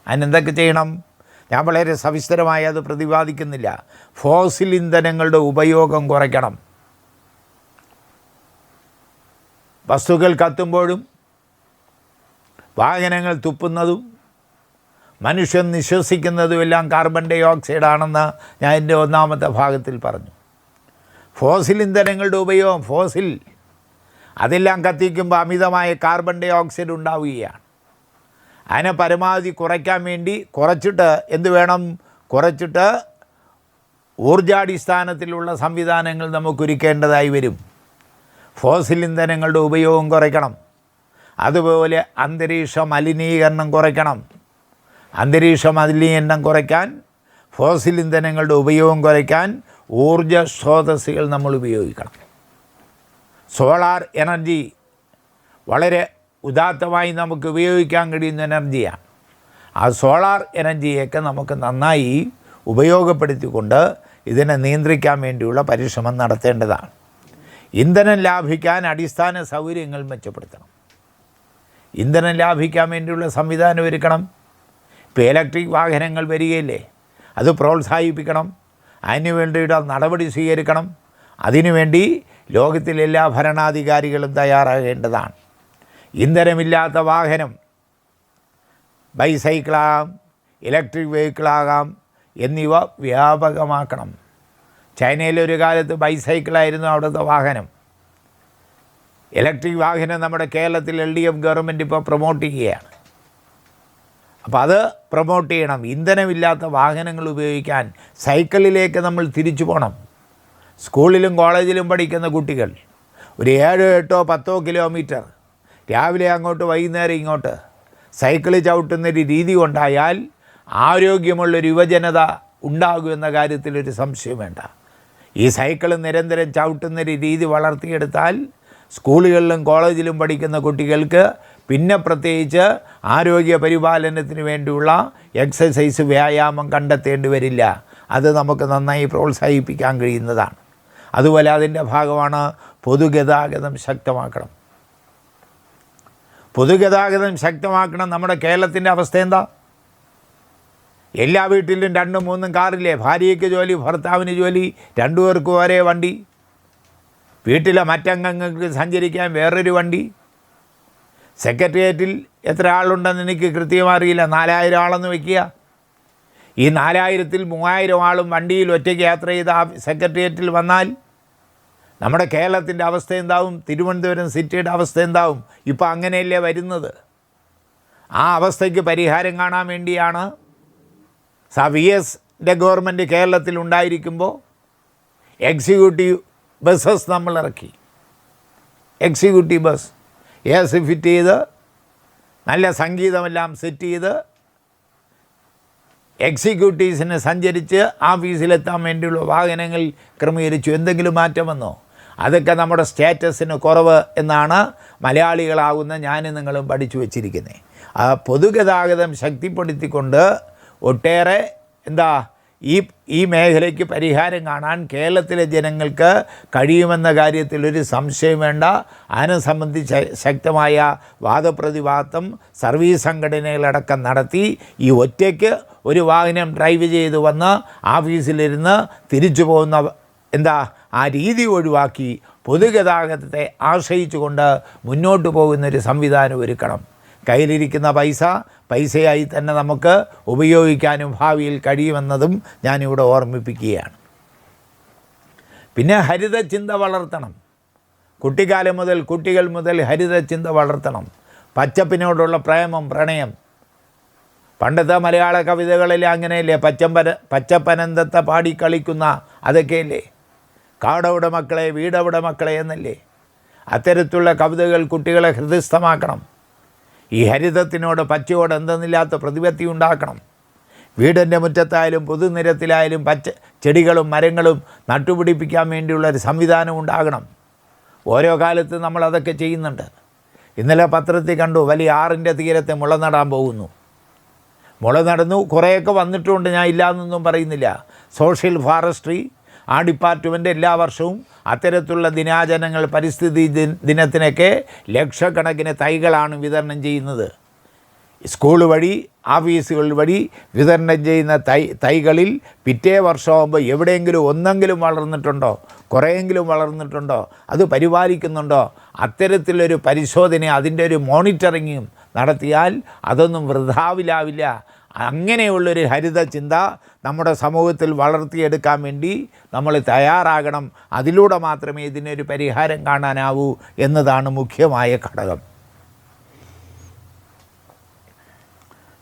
അതിനെന്തൊക്കെ ചെയ്യണം? ഞാൻ വളരെ സവിസ്തരമായി അത് പ്രതിപാദിക്കുന്നില്ല. ഫോസിൽ ഇന്ധനങ്ങളുടെ ഉപയോഗം കുറയ്ക്കണം. വസ്തുക്കൾ കത്തുമ്പോഴും വാഹനങ്ങൾ തുപ്പുന്നതും മനുഷ്യൻ നിശ്വസിക്കുന്നതുമെല്ലാം കാർബൺ ഡൈ ഓക്സൈഡാണെന്ന് ഞാൻ എൻ്റെ ഒന്നാമത്തെ ഭാഗത്തിൽ പറഞ്ഞു. ഫോസിൽ ഇന്ധനങ്ങളുടെ ഉപയോഗം അതെല്ലാം കത്തിക്കുമ്പോൾ അമിതമായ കാർബൺ ഡൈ ഓക്സൈഡ് ഉണ്ടാവുകയാണ്. അതിനെ പരമാവധി കുറയ്ക്കാൻ വേണ്ടി കുറച്ചിട്ട് ഊർജാടിസ്ഥാനത്തിലുള്ള സംവിധാനങ്ങൾ നമുക്കൊരുക്കേണ്ടതായി വരും. ഫോസിൽ ഇന്ധനങ്ങളുടെ ഉപയോഗം കുറയ്ക്കണം. അതുപോലെ അന്തരീക്ഷ മലിനീകരണം കുറയ്ക്കണം. അന്തരീക്ഷ മലിനീകരണം കുറയ്ക്കാൻ, ഫോസിൽ ഇന്ധനങ്ങളുടെ ഉപയോഗം കുറയ്ക്കാൻ ഊർജ സ്രോതസ്സുകൾ നമ്മൾ ഉപയോഗിക്കണം. സോളാർ എനർജി വളരെ ഉദാത്തമായി നമുക്ക് ഉപയോഗിക്കാൻ കഴിയുന്ന എനർജിയാണ്. ആ സോളാർ എനർജിയൊക്കെ നമുക്ക് നന്നായി ഉപയോഗപ്പെടുത്തിക്കൊണ്ട് ഇതിനെ നിയന്ത്രിക്കാൻ വേണ്ടിയുള്ള പരിശ്രമം നടത്തേണ്ടതാണ്. ഇന്ധനം ലാഭിക്കാൻ അടിസ്ഥാന സൗകര്യങ്ങൾ മെച്ചപ്പെടുത്തണം. ഇന്ധനം ലാഭിക്കാൻ വേണ്ടിയുള്ള സംവിധാനം ഒരുക്കണം. ഇപ്പോൾ ഇലക്ട്രിക് വാഹനങ്ങൾ വരികയില്ലേ, അത് പ്രോത്സാഹിപ്പിക്കണം. അതിനു വേണ്ടിയിട്ട് നടപടി സ്വീകരിക്കണം. അതിനുവേണ്ടി ലോകത്തിലെല്ലാ ഭരണാധികാരികളും തയ്യാറാകേണ്ടതാണ്. ഇന്ധനമില്ലാത്ത വാഹനം ബൈസൈക്കിളാകാം, ഇലക്ട്രിക് വെഹിക്കിളാകാം എന്നിവ വ്യാപകമാക്കണം. ചൈനയിലൊരു കാലത്ത് ബൈസൈക്കിളായിരുന്നു അവിടുത്തെ വാഹനം. ഇലക്ട്രിക് വാഹനം നമ്മുടെ കേരളത്തിൽ LDF ഗവൺമെൻറ് ഇപ്പോൾ പ്രൊമോട്ട് ചെയ്യുകയാണ്. അപ്പോൾ അത് പ്രൊമോട്ട് ചെയ്യണം. ഇന്ധനമില്ലാത്ത വാഹനങ്ങൾ ഉപയോഗിക്കാൻ സൈക്കിളിലേക്ക് നമ്മൾ തിരിച്ചു പോകണം. സ്കൂളിലും കോളേജിലും പഠിക്കുന്ന കുട്ടികൾ ഒരു 7, 8, 10 കിലോമീറ്റർ രാവിലെ അങ്ങോട്ട് വൈകുന്നേരം ഇങ്ങോട്ട് സൈക്കിൾ ചവിട്ടുന്നൊരു രീതി ഉണ്ടായാൽ ആരോഗ്യമുള്ളൊരു യുവജനത ഉണ്ടാകുമെന്ന കാര്യത്തിലൊരു സംശയം വേണ്ട. ഈ സൈക്കിൾ നിരന്തരം ചവിട്ടുന്നൊരു രീതി വളർത്തിയെടുത്താൽ സ്കൂളുകളിലും കോളേജിലും പഠിക്കുന്ന കുട്ടികൾക്ക് പിന്നെ പ്രത്യേകിച്ച് ആരോഗ്യ പരിപാലനത്തിന് വേണ്ടിയുള്ള എക്സസൈസ് വ്യായാമം കണ്ടെത്തേണ്ടി വരില്ല. അത് നമുക്ക് നന്നായി പ്രോത്സാഹിപ്പിക്കാൻ കഴിയുന്നതാണ്. അതുപോലെ അതിൻ്റെ ഭാഗമാണ് പൊതുഗതാഗതം ശക്തമാക്കണം. നമ്മുടെ കേരളത്തിൻ്റെ അവസ്ഥ എന്താ? എല്ലാ വീട്ടിലും 2, 3 കാറില്ലേ? ഭാര്യയ്ക്ക് ജോലി, ഭർത്താവിന് ജോലി, 2 പേർക്ക് ഒരേ വണ്ടി, വീട്ടിലെ മറ്റംഗങ്ങൾക്ക് സഞ്ചരിക്കാൻ വേറൊരു വണ്ടി. സെക്രട്ടേറിയറ്റിൽ എത്ര ആളുണ്ടെന്ന് എനിക്ക് കൃത്യമായി അറിയില്ല. 4000 ആളെന്ന് വയ്ക്കുക. ഈ 4000-ൽ 3000 ആളും വണ്ടിയിൽ ഒറ്റയ്ക്ക് യാത്ര ചെയ്ത് ആ സെക്രട്ടേറിയറ്റിൽ വന്നാൽ നമ്മുടെ കേരളത്തിൻ്റെ അവസ്ഥ എന്താവും? തിരുവനന്തപുരം സിറ്റിയുടെ അവസ്ഥ എന്താവും? ഇപ്പോൾ അങ്ങനെയല്ലേ വരുന്നത്. ആ അവസ്ഥയ്ക്ക് പരിഹാരം കാണാൻ വേണ്ടിയാണ് VSൻ്റെ ഗവൺമെൻറ് കേരളത്തിൽ ഉണ്ടായിരിക്കുമ്പോൾ എക്സിക്യൂട്ടീവ് ബസ്സസ് നമ്മൾ ഇറക്കി. എക്സിക്യൂട്ടീവ് ബസ് AC ഫിറ്റ് ചെയ്ത് നല്ല സംഗീതമെല്ലാം സെറ്റ് ചെയ്ത് എക്സിക്യൂട്ടീവ്സിന് സഞ്ചരിച്ച് ഓഫീസിലെത്താൻ വേണ്ടിയുള്ള വാഹനങ്ങൾ ക്രമീകരിച്ചു. എന്തെങ്കിലും മാറ്റം വന്നോ? അതൊക്കെ നമ്മുടെ സ്റ്റാറ്റസിന് കുറവ് എന്നാണ് മലയാളികളാകുന്ന ഞാനും നിങ്ങളും പഠിച്ചു വച്ചിരിക്കുന്നത്. ആ പൊതുഗതാഗതം ശക്തിപ്പെടുത്തിക്കൊണ്ട് ഒട്ടേറെ ഈ മേഖലയ്ക്ക് പരിഹാരം കാണാൻ കേരളത്തിലെ ജനങ്ങൾക്ക് കഴിയുമെന്ന കാര്യത്തിലൊരു സംശയം വേണ്ട. അതിനെ സംബന്ധിച്ച് ശക്തമായ വാദപ്രതിവാദം സർവീസ് സംഘടനകളടക്കം നടത്തി ഈ ഒറ്റയ്ക്ക് ഒരു വാഹനം ഡ്രൈവ് ചെയ്ത് വന്ന് ഓഫീസിലിരുന്ന് തിരിച്ചു പോകുന്ന ആ രീതി ഒഴിവാക്കി പൊതുഗതാഗതത്തെ ആശ്രയിച്ചുകൊണ്ട് മുന്നോട്ട് പോകുന്നൊരു സംവിധാനം ഒരുക്കണം. കയ്യിലിരിക്കുന്ന പൈസയായി തന്നെ നമുക്ക് ഉപയോഗിക്കാനും ഭാവിയിൽ കഴിയുമെന്നതും ഞാനിവിടെ ഓർമ്മിപ്പിക്കുകയാണ്. പിന്നെ ഹരിത ചിന്ത വളർത്തണം. കുട്ടികൾ മുതൽ ഹരിത ചിന്ത വളർത്തണം. പച്ചപ്പിനോടുള്ള പ്രേമം, പ്രണയം. പണ്ടത്തെ മലയാള കവിതകളിൽ അങ്ങനെയല്ലേ? പച്ചപ്പനന്തത്തെ പാടിക്കളിക്കുന്ന അതൊക്കെയല്ലേ? കാടവിടെ മക്കളെ, വീടവിടെ മക്കളെ എന്നല്ലേ? അത്തരത്തിലുള്ള കവിതകൾ കുട്ടികളെ ഹൃദയസ്ഥമാക്കണം. ഈ ഹരിതത്തിനോട്, പച്ചയോട് എന്തെന്നില്ലാത്ത പ്രതിപത്തി ഉണ്ടാക്കണം. വീടിൻ്റെ മുറ്റത്തായാലും പൊതുനിരത്തിലായാലും ചെടികളും മരങ്ങളും നട്ടുപിടിപ്പിക്കാൻ വേണ്ടിയുള്ളൊരു സംവിധാനം ഉണ്ടാകണം. ഓരോ കാലത്ത് നമ്മളതൊക്കെ ചെയ്യുന്നുണ്ട്. ഇന്നലെ പത്രത്തിൽ കണ്ടു, വലിയ ആറിൻ്റെ തീരത്തെ മുള നടാൻ പോകുന്നു. മുള നടന്നു, കുറേയൊക്കെ വന്നിട്ടുണ്ട്, ഞാൻ ഇല്ലയെന്നൊന്നും പറയുന്നില്ല. സോഷ്യൽ ഫോറസ്ട്രി ആ ഡിപ്പാർട്ട്മെൻറ്റ് എല്ലാ വർഷവും അത്തരത്തിലുള്ള ദിനാചരണങ്ങൾ, പരിസ്ഥിതി ദിനത്തിനൊക്കെ ലക്ഷക്കണക്കിന് തൈകളാണ് വിതരണം ചെയ്യുന്നത്. സ്കൂൾ വഴി, ഓഫീസുകൾ വഴി വിതരണം ചെയ്യുന്ന തൈകളിൽ പിറ്റേ വർഷമാകുമ്പോൾ എവിടെയെങ്കിലും ഒന്നെങ്കിലും വളർന്നിട്ടുണ്ടോ, കുറേയെങ്കിലും വളർന്നിട്ടുണ്ടോ, അത് പരിപാലിക്കുന്നുണ്ടോ, അത്തരത്തിലൊരു പരിശോധന, അതിൻ്റെ ഒരു മോണിറ്ററിങ്ങും നടത്തിയാൽ അതൊന്നും വൃഥാവിലാവില്ല. അങ്ങനെയുള്ളൊരു ഹരിത ചിന്ത നമ്മുടെ സമൂഹത്തിൽ വളർത്തിയെടുക്കാൻ വേണ്ടി നമ്മൾ തയ്യാറാകണം. അതിലൂടെ മാത്രമേ ഇതിനൊരു പരിഹാരം കാണാനാവൂ എന്നതാണ് മുഖ്യമായ ഘടകം.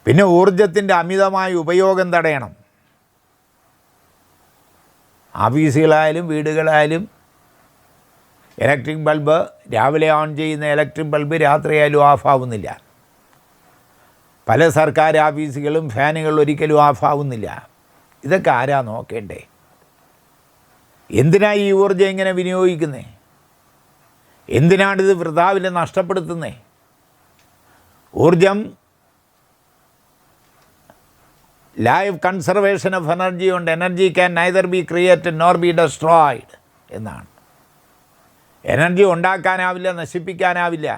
പിന്നെ ഊർജത്തിൻ്റെ അമിതമായ ഉപയോഗം തടയണം. ഓഫീസുകളായാലും വീടുകളായാലും ഇലക്ട്രിക് ബൾബ്, രാവിലെ ഓൺ ചെയ്യുന്ന ഇലക്ട്രിക് ബൾബ് രാത്രിയായാലും ഓഫാവുന്നില്ല. പല സർക്കാർ ഓഫീസുകളും ഫാനുകൾ ഒരിക്കലും ഓഫാവുന്നില്ല. ഇതൊക്കെ ആരാ നോക്കേണ്ടേ? എന്തിനാണ് ഈ ഊർജ്ജം ഇങ്ങനെ വിനിയോഗിക്കുന്നത്? എന്തിനാണിത് വൃഥാവിൽ നഷ്ടപ്പെടുത്തുന്നത്? ഊർജം ലൈഫ് കൺസർവേഷൻ ഓഫ് എനർജി ഉണ്ട്. Energy can neither be created nor B destroyed എന്നാണ്. എനർജി ഉണ്ടാക്കാനാവില്ല, നശിപ്പിക്കാനാവില്ല,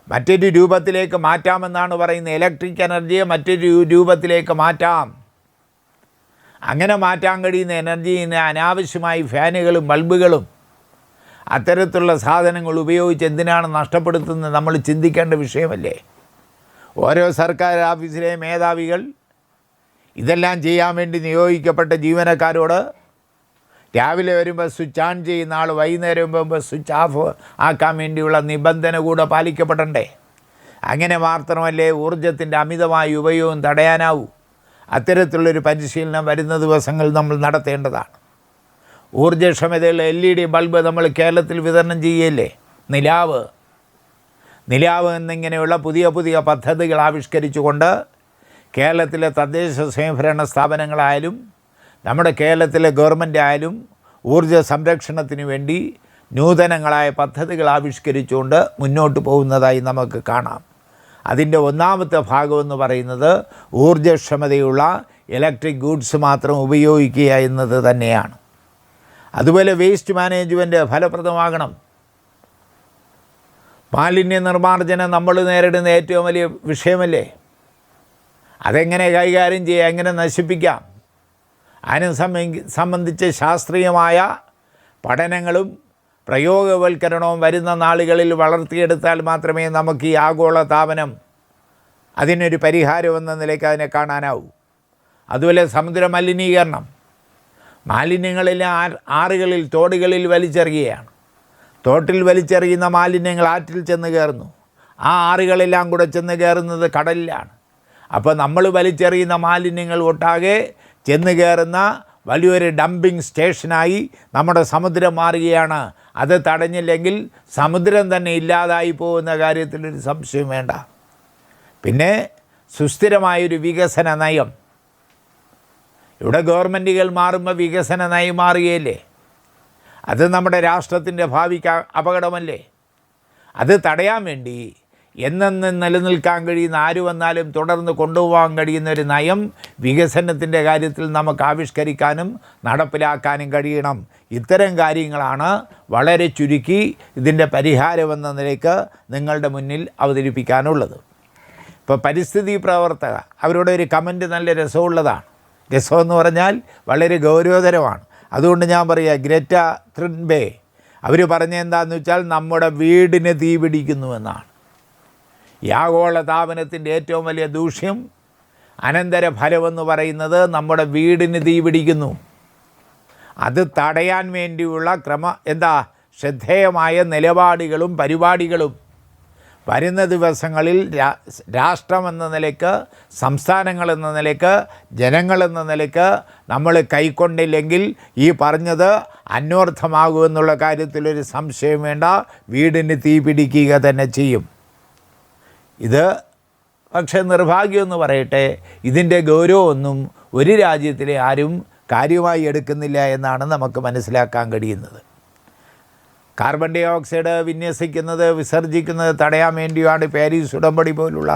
മറ്റൊരു രൂപത്തിലേക്ക് മാറ്റാമെന്നാണ് പറയുന്നത്. ഇലക്ട്രിക് എനർജിയെ മറ്റൊരു രൂപത്തിലേക്ക് മാറ്റാം. അങ്ങനെ മാറ്റാൻ കഴിയുന്ന എനർജിനെ അനാവശ്യമായി ഫാനുകളും ബൾബുകളും അത്തരത്തിലുള്ള സാധനങ്ങൾ ഉപയോഗിച്ച് എന്തിനാണ് നഷ്ടപ്പെടുത്തുന്നത്? നമ്മൾ ചിന്തിക്കേണ്ട വിഷയമല്ലേ? ഓരോ സർക്കാർ ഓഫീസിലെ മേധാവികൾ ഇതെല്ലാം ചെയ്യാൻ വേണ്ടി നിയോഗിക്കപ്പെട്ട ജീവനക്കാരോട് രാവിലെ വരുമ്പോൾ സ്വിച്ച് ഓൺ ചെയ്യുന്ന ആൾ വൈകുന്നേരം വരുമ്പോൾ സ്വിച്ച് ഓഫ് ആക്കാൻ വേണ്ടിയുള്ള നിബന്ധന കൂടെ പാലിക്കപ്പെടണ്ടേ? അങ്ങനെ മാത്രമല്ലേ ഊർജത്തിൻ്റെ അമിതമായ ഉപയോഗം തടയാനാവൂ. അത്തരത്തിലുള്ളൊരു പരിശീലനം വരുന്ന ദിവസങ്ങൾ നമ്മൾ നടത്തേണ്ടതാണ്. ഊർജ്ജക്ഷമതയുള്ള LED ബൾബ് നമ്മൾ കേരളത്തിൽ വിതരണം ചെയ്യല്ലേ? നിലാവ് എന്നിങ്ങനെയുള്ള പുതിയ പദ്ധതികൾ ആവിഷ്കരിച്ചുകൊണ്ട് കേരളത്തിലെ തദ്ദേശ സ്വയംഭരണ സ്ഥാപനങ്ങളായാലും നമ്മുടെ കേരളത്തിലെ ഗവൺമെൻറ് ആയാലും ഊർജ്ജ സംരക്ഷണത്തിന് വേണ്ടി നൂതനങ്ങളായ പദ്ധതികൾ ആവിഷ്കരിച്ചുകൊണ്ട് മുന്നോട്ട് പോകുന്നതായി നമുക്ക് കാണാം. അതിൻ്റെ ഒന്നാമത്തെ ഭാഗമെന്ന് പറയുന്നത് ഊർജ്ജക്ഷമതയുള്ള ഇലക്ട്രിക് ഗൂഡ്സ് മാത്രം ഉപയോഗിക്കുക എന്നത് തന്നെയാണ്. അതുപോലെ വേസ്റ്റ് മാനേജ്മെൻറ്റ് ഫലപ്രദമാകണം. മാലിന്യ നിർമ്മാർജ്ജനം നമ്മൾ നേരിടുന്ന ഏറ്റവും വലിയ വിഷയമല്ലേ? അതെങ്ങനെ കൈകാര്യം ചെയ്യുക, എങ്ങനെ നശിപ്പിക്കാം? അതിനെ സംബന്ധിച്ച് ശാസ്ത്രീയമായ പഠനങ്ങളും പ്രയോഗവൽക്കരണവും വരുന്ന നാളുകളിൽ വളർത്തിയെടുത്താൽ മാത്രമേ നമുക്ക് ഈ ആഗോള താപനം അതിനൊരു പരിഹാരമെന്ന നിലയ്ക്ക് അതിനെ കാണാനാവൂ. അതുപോലെ സമുദ്ര മലിനീകരണം, മാലിന്യങ്ങളെല്ലാം ആറുകളിൽ, തോടുകളിൽ വലിച്ചെറിയുകയാണ്. തോട്ടിൽ വലിച്ചെറിയുന്ന മാലിന്യങ്ങൾ ആറ്റിൽ ചെന്ന് കയറുന്നു. ആ ആറുകളെല്ലാം കൂടെ ചെന്ന് കയറുന്നത് കടലിലാണ്. അപ്പോൾ നമ്മൾ വലിച്ചെറിയുന്ന മാലിന്യങ്ങൾ ഒട്ടാകെ ചെന്ന് കയറുന്ന വലിയൊരു ഡംപിങ് സ്റ്റേഷനായി നമ്മുടെ സമുദ്രം മാറുകയാണ്. അത് തടഞ്ഞില്ലെങ്കിൽ സമുദ്രം തന്നെ ഇല്ലാതായി പോകുന്ന കാര്യത്തിലൊരു സംശയം വേണ്ട. പിന്നെ സുസ്ഥിരമായൊരു വികസന നയം. ഇവിടെ ഗവൺമെൻറ്റുകൾ മാറുമ്പോൾ വികസന നയം മാറുകയല്ലേ? അത് നമ്മുടെ രാഷ്ട്രത്തിൻ്റെ ഭാവിക്ക് അപകടമല്ലേ? അത് തടയാൻ വേണ്ടി എന്നെന്നും നിലനിൽക്കാൻ കഴിയുന്ന, ആര് വന്നാലും തുടർന്ന് കൊണ്ടുപോകാൻ കഴിയുന്ന ഒരു നയം വികസനത്തിൻ്റെ കാര്യത്തിൽ നമുക്ക് ആവിഷ്കരിക്കാനും നടപ്പിലാക്കാനും കഴിയണം. ഇത്തരം കാര്യങ്ങളാണ് വളരെ ചുരുക്കി ഇതിൻ്റെ പരിഹാരമെന്ന നിലയ്ക്ക് നിങ്ങളുടെ മുന്നിൽ അവതരിപ്പിക്കാനുള്ളത്. ഇപ്പോൾ പരിസ്ഥിതി പ്രവർത്തക അവരുടെ ഒരു കമൻറ്റ് നല്ല രസമുള്ളതാണ്. രസമെന്ന് പറഞ്ഞാൽ വളരെ ഗൗരവതരമാണ്. അതുകൊണ്ട് ഞാൻ പറയുക, ഗ്രേറ്റ ത്രിൻബേ അവർ പറഞ്ഞെന്താണെന്ന് വെച്ചാൽ നമ്മുടെ വീടിന് തീ പിടിക്കുന്നുവെന്നാണ്. ഈ ആഗോള താപനത്തിൻ്റെ ഏറ്റവും വലിയ ദൂഷ്യം, അനന്തരഫലമെന്ന് പറയുന്നത് നമ്മുടെ വീടിന് തീ പിടിക്കുന്നു. അത് തടയാൻ വേണ്ടിയുള്ള ശ്രദ്ധേയമായ നിലപാടുകളും പരിപാടികളും വരുന്ന ദിവസങ്ങളിൽ രാഷ്ട്രമെന്ന നിലയ്ക്ക്, സംസ്ഥാനങ്ങളെന്ന നിലയ്ക്ക്, ജനങ്ങളെന്ന നിലയ്ക്ക് നമ്മൾ കൈക്കൊണ്ടില്ലെങ്കിൽ ഈ പറഞ്ഞത് അന്വർത്ഥമാകുമെന്നുള്ള കാര്യത്തിലൊരു സംശയം വേണ്ട. വീടിന് തീ പിടിക്കുക തന്നെ ചെയ്യും. ഇത് പക്ഷേ നിർഭാഗ്യമെന്ന് പറയട്ടെ, ഇതിൻ്റെ ഗൗരവമൊന്നും ഒരു രാജ്യത്തിലെ ആരും കാര്യമായി എടുക്കുന്നില്ല എന്നാണ് നമുക്ക് മനസ്സിലാക്കാൻ കഴിയുന്നത്. കാർബൺ ഡൈ ഓക്സൈഡ് വിന്യസിക്കുന്നത്, വിസർജിക്കുന്നത് തടയാൻ വേണ്ടിയാണ് പാരീസ് ഉടമ്പടി പോലുള്ള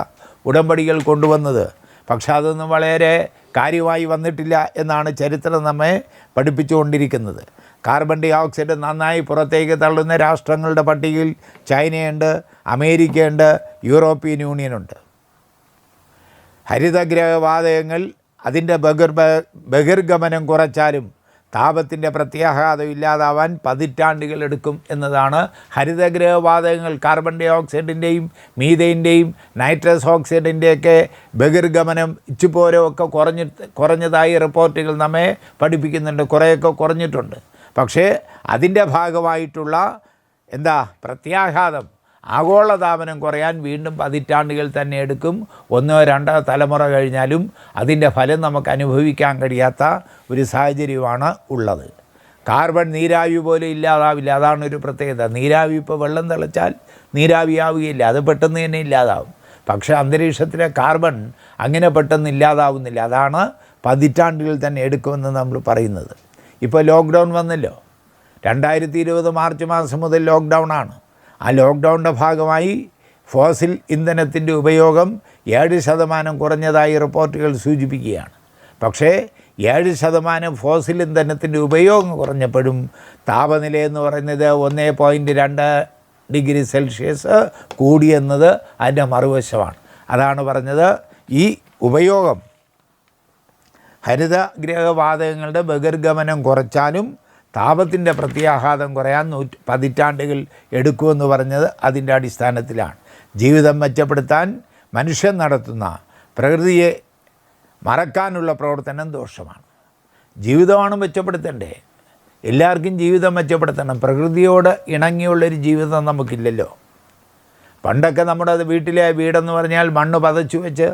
ഉടമ്പടികൾ കൊണ്ടുവന്നത്. പക്ഷെ അതൊന്നും വളരെ കാര്യമായി വന്നിട്ടില്ല എന്നാണ് ചരിത്രം നമ്മെ പഠിപ്പിച്ചുകൊണ്ടിരിക്കുന്നത്. കാർബൺ ഡൈ ഓക്സൈഡ് നന്നായി പുറത്തേക്ക് തള്ളുന്ന രാഷ്ട്രങ്ങളുടെ പട്ടികയിൽ ചൈനയുണ്ട്, അമേരിക്കയുണ്ട്, യൂറോപ്യൻ യൂണിയനുണ്ട്. ഹരിതഗ്രഹവാതകങ്ങൾ അതിൻ്റെ ബഹിർഗമനം കുറച്ചാലും താപത്തിൻ്റെ പ്രത്യാഘാതം ഇല്ലാതാവാൻ പതിറ്റാണ്ടുകൾ എടുക്കും എന്നതാണ്. ഹരിതഗ്രഹവാതകങ്ങൾ കാർബൺ ഡൈ ഓക്സൈഡിൻ്റെയും മീഥൈൻ്റെയും നൈട്രസ് ഓക്സൈഡിൻ്റെയൊക്കെ ബഹിർഗമനം ഇച്ചുപോരൊക്കെ കുറഞ്ഞതായി റിപ്പോർട്ടുകൾ നമ്മെ പഠിപ്പിക്കുന്നുണ്ട്. കുറേയൊക്കെ കുറഞ്ഞിട്ടുണ്ട്. പക്ഷേ അതിൻ്റെ ഭാഗമായിട്ടുള്ള പ്രത്യാഘാതം, ആഗോളതാപനം കുറയാൻ വീണ്ടും പതിറ്റാണ്ടുകൾ തന്നെ എടുക്കും. 1-2 തലമുറ കഴിഞ്ഞാലും അതിൻ്റെ ഫലം നമുക്ക് അനുഭവിക്കാൻ കഴിയാത്ത ഒരു സാഹചര്യമാണ് ഉള്ളത്. കാർബൺ നീരാവി പോലെ ഇല്ലാതാവില്ല. അതാണ് ഒരു പ്രത്യേകത. നീരാവി ഇപ്പോൾ വെള്ളം തിളച്ചാൽ നീരാവിയാവുകയില്ല, അത് പെട്ടെന്ന് തന്നെ ഇല്ലാതാവും. പക്ഷേ അന്തരീക്ഷത്തിലെ കാർബൺ അങ്ങനെ പെട്ടെന്ന് ഇല്ലാതാവുന്നില്ല. അതാണ് പതിറ്റാണ്ടുകൾ തന്നെ എടുക്കുമെന്ന് നമ്മൾ പറയുന്നത്. ഇപ്പോൾ ലോക്ക്ഡൗൺ വന്നല്ലോ. 2020 മാർച്ച് മാസം മുതൽ ലോക്ക്ഡൗണാണ്. ആ ലോക്ക്ഡൗണിൻ്റെ ഭാഗമായി ഫോസിൽ ഇന്ധനത്തിൻ്റെ ഉപയോഗം 7% കുറഞ്ഞതായി റിപ്പോർട്ടുകൾ സൂചിപ്പിക്കുകയാണ്. പക്ഷേ 7% ഫോസിൽ ഇന്ധനത്തിൻ്റെ ഉപയോഗം കുറഞ്ഞപ്പോഴും താപനില എന്ന് പറയുന്നത് 1.2 ഡിഗ്രി സെൽഷ്യസ് കൂടിയെന്നത് അതിൻ്റെ മറുവശമാണ്. അതാണ് പറഞ്ഞത്, ഈ ഉപയോഗം ഹരിതഗ്രഹവാതകങ്ങളുടെ ബഹിർഗമനം കുറച്ചാലും താപത്തിൻ്റെ പ്രത്യാഘാതം കുറയാൻ പതിറ്റാണ്ടുകൾ എടുക്കുമെന്ന് പറഞ്ഞത് അതിൻ്റെ അടിസ്ഥാനത്തിലാണ്. ജീവിതം മെച്ചപ്പെടുത്താൻ മനുഷ്യൻ നടത്തുന്ന പ്രകൃതിയെ മറക്കാനുള്ള പ്രവർത്തനം ദോഷമാണ്. ജീവിതമാണ് മെച്ചപ്പെടുത്തേണ്ടത്. എല്ലാവർക്കും ജീവിതം മെച്ചപ്പെടുത്തണം. പ്രകൃതിയോട് ഇണങ്ങിയുള്ളൊരു ജീവിതം നമുക്കില്ലല്ലോ. പണ്ടൊക്കെ നമ്മുടെ വീട്ടിലെ വീടെന്ന് പറഞ്ഞാൽ മണ്ണ് പതച്ചു വെച്ച്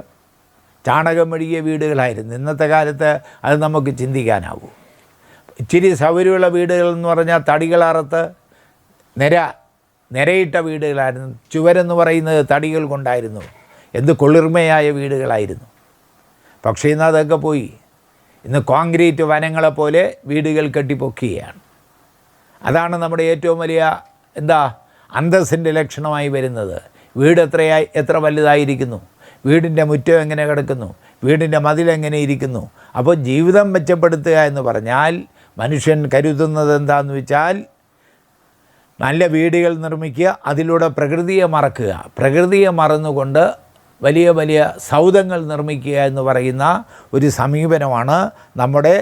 ചാണകം മെഴുകിയ വീടുകളായിരുന്നു. ഇന്നത്തെ കാലത്ത് അത് നമുക്ക് ചിന്തിക്കാനാവൂ. ഇച്ചിരി സൗകര്യമുള്ള വീടുകൾ എന്ന് പറഞ്ഞാൽ തടികളറുത്ത് നിരയിട്ട വീടുകളായിരുന്നു. ചുവരെന്ന് പറയുന്നത് തടികൾ കൊണ്ടായിരുന്നു. എന്ത് കുളിർമയായ വീടുകളായിരുന്നു. പക്ഷേ ഇന്ന് അതൊക്കെ പോയി. ഇന്ന് കോൺക്രീറ്റ് വനങ്ങളെപ്പോലെ വീടുകൾ കെട്ടിപ്പൊക്കുകയാണ്. അതാണ് നമ്മുടെ ഏറ്റവും വലിയ അന്തസ്സിൻ്റെ ലക്ഷണമായി വരുന്നത്. വീട് എത്ര വലുതായിരിക്കുന്നു, വീടിൻ്റെ മുറ്റം എങ്ങനെ കിടക്കുന്നു, വീടിൻ്റെ മതിലെങ്ങനെ ഇരിക്കുന്നു. അപ്പോൾ ജീവിതം മെച്ചപ്പെടുത്തുക എന്ന് പറഞ്ഞാൽ മനുഷ്യൻ കരുതുന്നത് എന്താണെന്ന് വെച്ചാൽ നല്ല വീടുകൾ നിർമ്മിക്കുക, അതിലൂടെ പ്രകൃതിയെ മറക്കുക. പ്രകൃതിയെ മറന്നുകൊണ്ട് വലിയ വലിയ സൗധങ്ങൾ നിർമ്മിക്കുക എന്ന് പറയുന്ന ഒരു സമീപനമാണ് നമ്മുടെ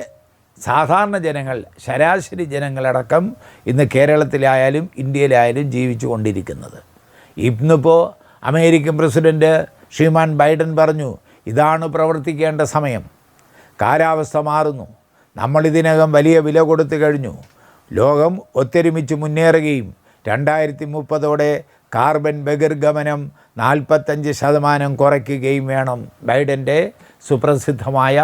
സാധാരണ ജനങ്ങൾ, ശരാശരി ജനങ്ങളടക്കം ഇന്ന് കേരളത്തിലായാലും ഇന്ത്യയിലായാലും ജീവിച്ചു കൊണ്ടിരിക്കുന്നത്. ഇന്നിപ്പോൾ അമേരിക്കൻ പ്രസിഡൻറ്റ് ശ്രീമാൻ ബൈഡൻ പറഞ്ഞു, ഇതാണ് പ്രവർത്തിക്കേണ്ട സമയം. കാലാവസ്ഥ മാറുന്നു. നമ്മളിതിനകം വലിയ വില കൊടുത്തു കഴിഞ്ഞു. ലോകം ഒത്തൊരുമിച്ച് മുന്നേറുകയും 2030 കാർബൺ ബഹിർഗമനം 45% കുറയ്ക്കുകയും വേണം. ബൈഡൻ്റെ സുപ്രസിദ്ധമായ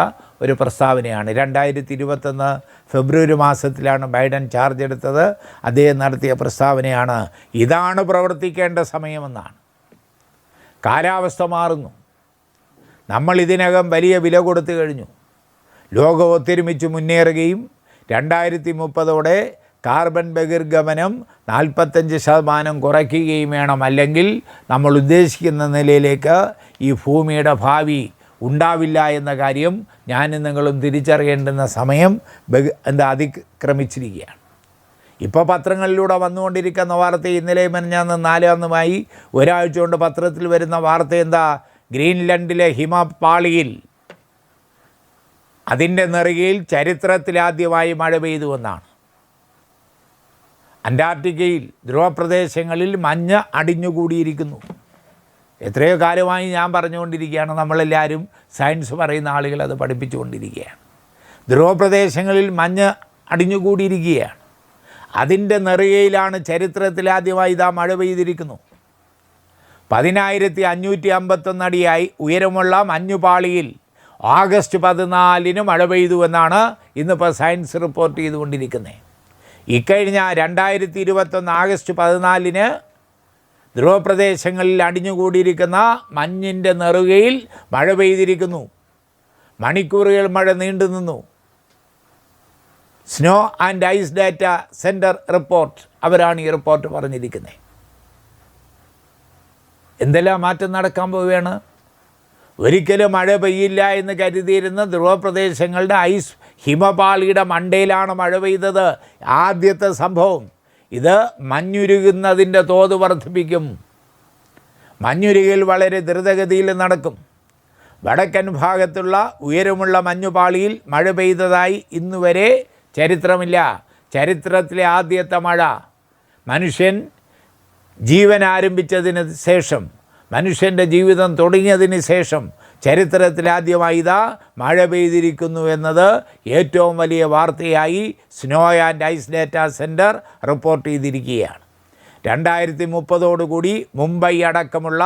ഒരു പ്രസ്താവനയാണ്. 2021 ഫെബ്രുവരി മാസത്തിലാണ് ബൈഡൻ ചാർജ് എടുത്തത്. അദ്ദേഹം നടത്തിയ പ്രസ്താവനയാണ്, ഇതാണ് പ്രവർത്തിക്കേണ്ട സമയമെന്നാണ്. കാലാവസ്ഥ മാറുന്നു. നമ്മൾ ഇതിനകം വലിയ വില കൊടുത്തു കഴിഞ്ഞു. ലോകം ഒത്തൊരുമിച്ച് മുന്നേറുകയും 2030 കാർബൺ ബഹിർഗമനം 45% കുറയ്ക്കുകയും വേണം. അല്ലെങ്കിൽ നമ്മൾ ഉദ്ദേശിക്കുന്ന നിലയിലേക്ക് ഈ ഭൂമിയുടെ ഭാവി ഉണ്ടാവില്ല എന്ന കാര്യം ഞാനും നിങ്ങളും തിരിച്ചറിയേണ്ടുന്ന സമയം അതിക്രമിച്ചിരിക്കുകയാണ്. ഇപ്പോൾ പത്രങ്ങളിലൂടെ വന്നുകൊണ്ടിരിക്കുന്ന വാർത്ത, ഇന്നലെ മെനഞ്ഞാന്ന് 4-ാമതുമായി ഒരാഴ്ച കൊണ്ട് പത്രത്തിൽ വരുന്ന വാർത്ത ഗ്രീൻലൻഡിലെ ഹിമപാളിയിൽ അതിൻ്റെ നെറുകയിൽ ചരിത്രത്തിലാദ്യമായി മഴ പെയ്തു എന്നാണ്. അന്റാർട്ടിക്കയിൽ ധ്രുവപ്രദേശങ്ങളിൽ മഞ്ഞ് അടിഞ്ഞുകൂടിയിരിക്കുന്നു. എത്രയോ കാലമായി ഞാൻ പറഞ്ഞുകൊണ്ടിരിക്കുകയാണ്, നമ്മളെല്ലാവരും സയൻസ് പറയുന്ന ആളുകൾ അത് പഠിപ്പിച്ചുകൊണ്ടിരിക്കുകയാണ്. ധ്രുവപ്രദേശങ്ങളിൽ മഞ്ഞ് അടിഞ്ഞുകൂടിയിരിക്കുകയാണ്. അതിൻ്റെ നെറുകയിലാണ് ചരിത്രത്തിലാദ്യമായി ഇതാ മഴ പെയ്തിരിക്കുന്നു. 10,551 അടിയായി ഉയരമുള്ള മഞ്ഞുപാളിയിൽ ആഗസ്റ്റ് 14 മഴ പെയ്തു എന്നാണ് ഇന്നിപ്പോൾ സയൻസ് റിപ്പോർട്ട് ചെയ്തുകൊണ്ടിരിക്കുന്നത്. ഇക്കഴിഞ്ഞ 2021 ആഗസ്റ്റ് 14 ധ്രുവപ്രദേശങ്ങളിൽ അടിഞ്ഞുകൂടിയിരിക്കുന്ന മഞ്ഞിൻ്റെ നെറുകയിൽ മഴ പെയ്തിരിക്കുന്നു. മണിക്കൂറുകൾ മഴ നീണ്ടു നിന്നു. Snow and ice data centre report, അവരാണ് ഈ റിപ്പോർട്ട് പറഞ്ഞിരിക്കുന്നത്. എന്തെല്ലാം മാറ്റം നടക്കാൻ പോവുകയാണ്. ഒരിക്കലും മഴ പെയ്യില്ല എന്ന് കരുതിയിരുന്ന ധ്രുവപ്രദേശങ്ങളുടെ ഹിമപാളിയുടെ മണ്ടയിലാണ് മഴ പെയ്തത്. ആദ്യത്തെ സംഭവം ഇത് മഞ്ഞുരുകുന്നതിൻ്റെ തോത് വർദ്ധിപ്പിക്കും. മഞ്ഞുരുകൽ വളരെ ദ്രുതഗതിയിൽ നടക്കും. വടക്കൻ ഭാഗത്തുള്ള ഉയരമുള്ള മഞ്ഞുപാളിയിൽ മഴ പെയ്തതായി ഇന്നുവരെ ചരിത്രമില്ല. ചരിത്രത്തിലെ ആദ്യത്തെ മഴ മനുഷ്യൻ ജീവൻ ആരംഭിച്ചതിന് ശേഷം, മനുഷ്യൻ്റെ ജീവിതം തുടങ്ങിയതിന് ശേഷം ചരിത്രത്തിലാദ്യമായി ഇതാ മഴ പെയ്തിരിക്കുന്നു എന്നത് ഏറ്റവും വലിയ വാർത്തയായി snow and ice data centre report ചെയ്തിരിക്കുകയാണ്. 2030 മുംബൈ അടക്കമുള്ള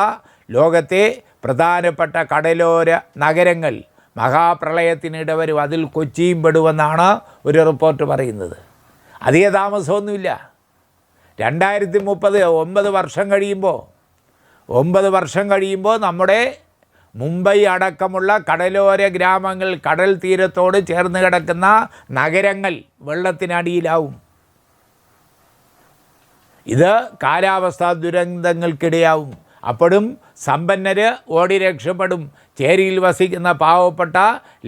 ലോകത്തെ പ്രധാനപ്പെട്ട കടലോര നഗരങ്ങൾ മഹാപ്രളയത്തിനിടവരും. അതിൽ കൊച്ചിയും പെടുമെന്നാണ് ഒരു റിപ്പോർട്ട് പറയുന്നത്. അധിക താമസമൊന്നുമില്ല. 2030 9 വർഷം കഴിയുമ്പോൾ നമ്മുടെ മുംബൈ അടക്കമുള്ള കടലോര ഗ്രാമങ്ങൾ, കടൽ തീരത്തോട് ചേർന്ന് കിടക്കുന്ന നഗരങ്ങൾ വെള്ളത്തിനടിയിലാവും. ഇത് കാലാവസ്ഥാ ദുരന്തങ്ങൾക്കിടയാവും. അപ്പോഴും സമ്പന്നർ ഓടി രക്ഷപ്പെടും. ചേരിയിൽ വസിക്കുന്ന പാവപ്പെട്ട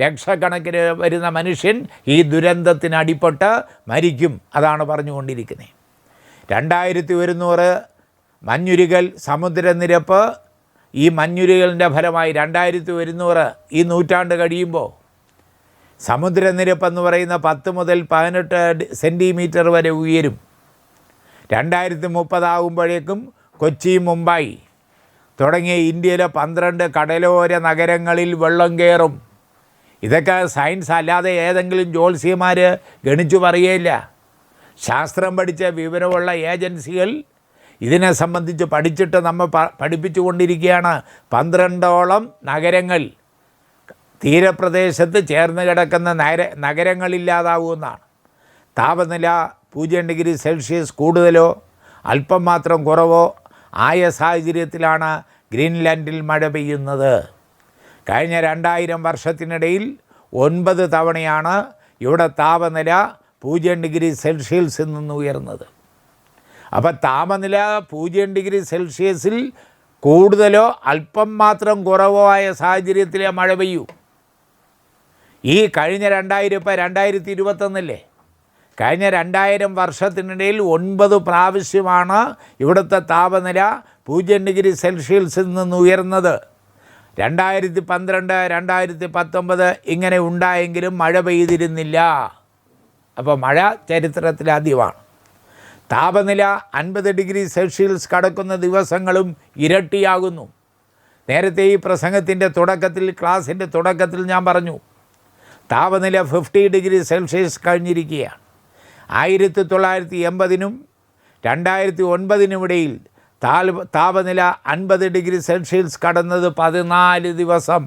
ലക്ഷക്കണക്കിന് വരുന്ന മനുഷ്യൻ ഈ ദുരന്തത്തിനടിപ്പെട്ട് മരിക്കും. അതാണ് പറഞ്ഞുകൊണ്ടിരിക്കുന്നത്. 2100 മഞ്ഞുരുകൽ സമുദ്രനിരപ്പ്. ഈ മഞ്ഞുരുകലിൻ്റെ ഫലമായി 2100 ഈ നൂറ്റാണ്ട് കഴിയുമ്പോൾ സമുദ്രനിരപ്പെന്ന് പറയുന്ന 10 മുതൽ 18 സെൻറ്റിമീറ്റർ വരെ ഉയരും. 2030 ആകുമ്പോഴേക്കും കൊച്ചി, മുംബൈ തുടങ്ങിയ ഇന്ത്യയിലെ 12 കടലോര നഗരങ്ങളിൽ വെള്ളം കയറും. ഇതൊക്കെ സയൻസ് അല്ലാതെ ഏതെങ്കിലും ജ്യോത്സ്യന്മാർ ഗണിച്ചു പറയുകയില്ല. ശാസ്ത്രം പഠിച്ച വിവരമുള്ള ഏജൻസികൾ ഇതിനെ സംബന്ധിച്ച് പഠിച്ചിട്ട് നമ്മൾ പഠിപ്പിച്ചു കൊണ്ടിരിക്കുകയാണ്. 12ഓളം നഗരങ്ങൾ തീരപ്രദേശത്ത് ചേർന്ന് കിടക്കുന്ന നഗരങ്ങളില്ലാതാവുമെന്നാണ്. താപനില 0 ഡിഗ്രി സെൽഷ്യസ് കൂടുതലോ അല്പം മാത്രം കുറവോ ആയ സാഹചര്യത്തിലാണ് ഗ്രീൻലാൻഡിൽ മഴ പെയ്യുന്നത്. കഴിഞ്ഞ 2000 വർഷത്തിനിടയിൽ 9 തവണയാണ് ഇവിടെ താപനില 0 ഡിഗ്രി സെൽഷ്യസിൽ നിന്ന് ഉയർന്നത്. അപ്പോൾ താപനില 0 ഡിഗ്രി സെൽഷ്യസിൽ കൂടുതലോ അല്പം മാത്രം കുറവോ ആയ സാഹചര്യത്തിലേ മഴ പെയ്യൂ. ഈ കഴിഞ്ഞ 2021 കഴിഞ്ഞ 2000 വർഷത്തിനിടയിൽ 9 പ്രാവശ്യമാണ് ഇവിടുത്തെ താപനില 0 ഡിഗ്രി സെൽഷ്യസിൽ നിന്ന് ഉയർന്നത്. 2012, 2019 ഇങ്ങനെ ഉണ്ടായെങ്കിലും മഴ പെയ്തിരുന്നില്ല. അപ്പോൾ മഴ ചരിത്രത്തിലാദ്യമാണ്. താപനില 50 ഡിഗ്രി സെൽഷ്യസ് കടക്കുന്ന ദിവസങ്ങളും ഇരട്ടിയാകുന്നു. നേരത്തെ ഈ പ്രസംഗത്തിൻ്റെ തുടക്കത്തിൽ, ക്ലാസിൻ്റെ തുടക്കത്തിൽ ഞാൻ പറഞ്ഞു, താപനില 50 ഡിഗ്രി സെൽഷ്യസ് കഴിഞ്ഞിരിക്കുകയാണ്. 1980 2009 ഇടയിൽ താപനില 50 ഡിഗ്രി സെൽഷ്യസ് കടന്നത് 14 ദിവസം.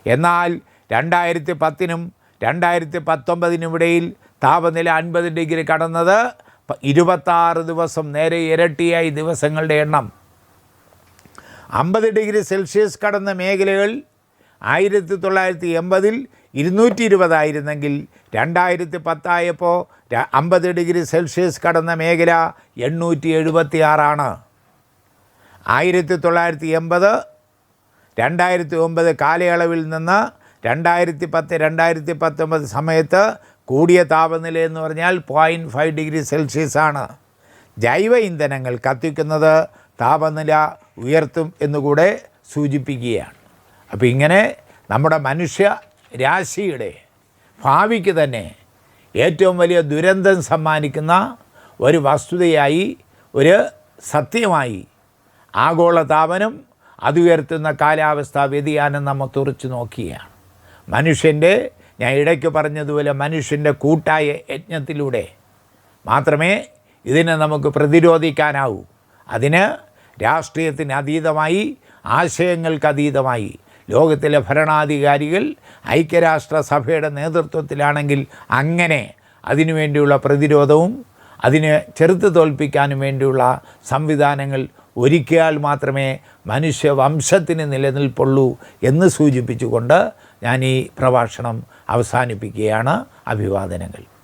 എന്നാൽ 2010 2019 ഇടയിൽ താപനില 50 ഡിഗ്രി കടന്നത് 26 ദിവസം. നേരെ ഇരട്ടിയായി ദിവസങ്ങളുടെ എണ്ണം. 50 ഡിഗ്രി സെൽഷ്യസ് കടന്ന മേഖലകൾ 1980 220 ആയിരുന്നെങ്കിൽ 2010 ആയപ്പോൾ 50 ഡിഗ്രി സെൽഷ്യസ് കടന്ന മേഖല 876 1980 2009 കാലയളവിൽ നിന്ന് 2010 2019 സമയത്ത് കൂടിയ താപനില എന്ന് പറഞ്ഞാൽ 0.5 ഡിഗ്രി സെൽഷ്യസ് ആണ്. ജൈവ ഇന്ധനങ്ങൾ കത്തിക്കുന്നത് താപനില ഉയർത്തും എന്നുകൂടെ സൂചിപ്പിക്കുകയാണ്. അപ്പോൾ ഇങ്ങനെ നമ്മുടെ മനുഷ്യ രാശിയുടെ ഭാവിക്ക് തന്നെ ഏറ്റവും വലിയ ദുരന്തം സമ്മാനിക്കുന്ന ഒരു വസ്തുതയായി, ഒരു സത്യമായി ആഗോളതാപനം, അതുയർത്തുന്ന കാലാവസ്ഥാ വ്യതിയാനം നമ്മൾ തുറച്ചു നോക്കുകയാണ്. മനുഷ്യൻ്റെ, ഞാൻ ഇടയ്ക്ക് പറഞ്ഞതുപോലെ, മനുഷ്യൻ്റെ കൂട്ടായ യജ്ഞത്തിലൂടെ മാത്രമേ ഇതിനെ നമുക്ക് പ്രതിരോധിക്കാനാവൂ. അതിന് രാഷ്ട്രീയത്തിന് അതീതമായി, ആശയങ്ങൾക്ക് അതീതമായി ലോകത്തിലെ ഭരണാധികാരികൾ ഐക്യരാഷ്ട്രസഭയുടെ നേതൃത്വത്തിലാണെങ്കിൽ അങ്ങനെ അതിനുവേണ്ടിയുള്ള പ്രതിരോധവും അതിനെ ചെറുത്ത് തോൽപ്പിക്കാനും വേണ്ടിയുള്ള സംവിധാനങ്ങൾ ഒരുക്കിയാൽ മാത്രമേ മനുഷ്യവംശത്തിന് നിലനിൽപ്പുള്ളൂ എന്ന് സൂചിപ്പിച്ചുകൊണ്ട് ഞാൻ ഈ പ്രഭാഷണം അവസാനിപ്പിക്കുകയാണ്. അഭിവാദനങ്ങൾ.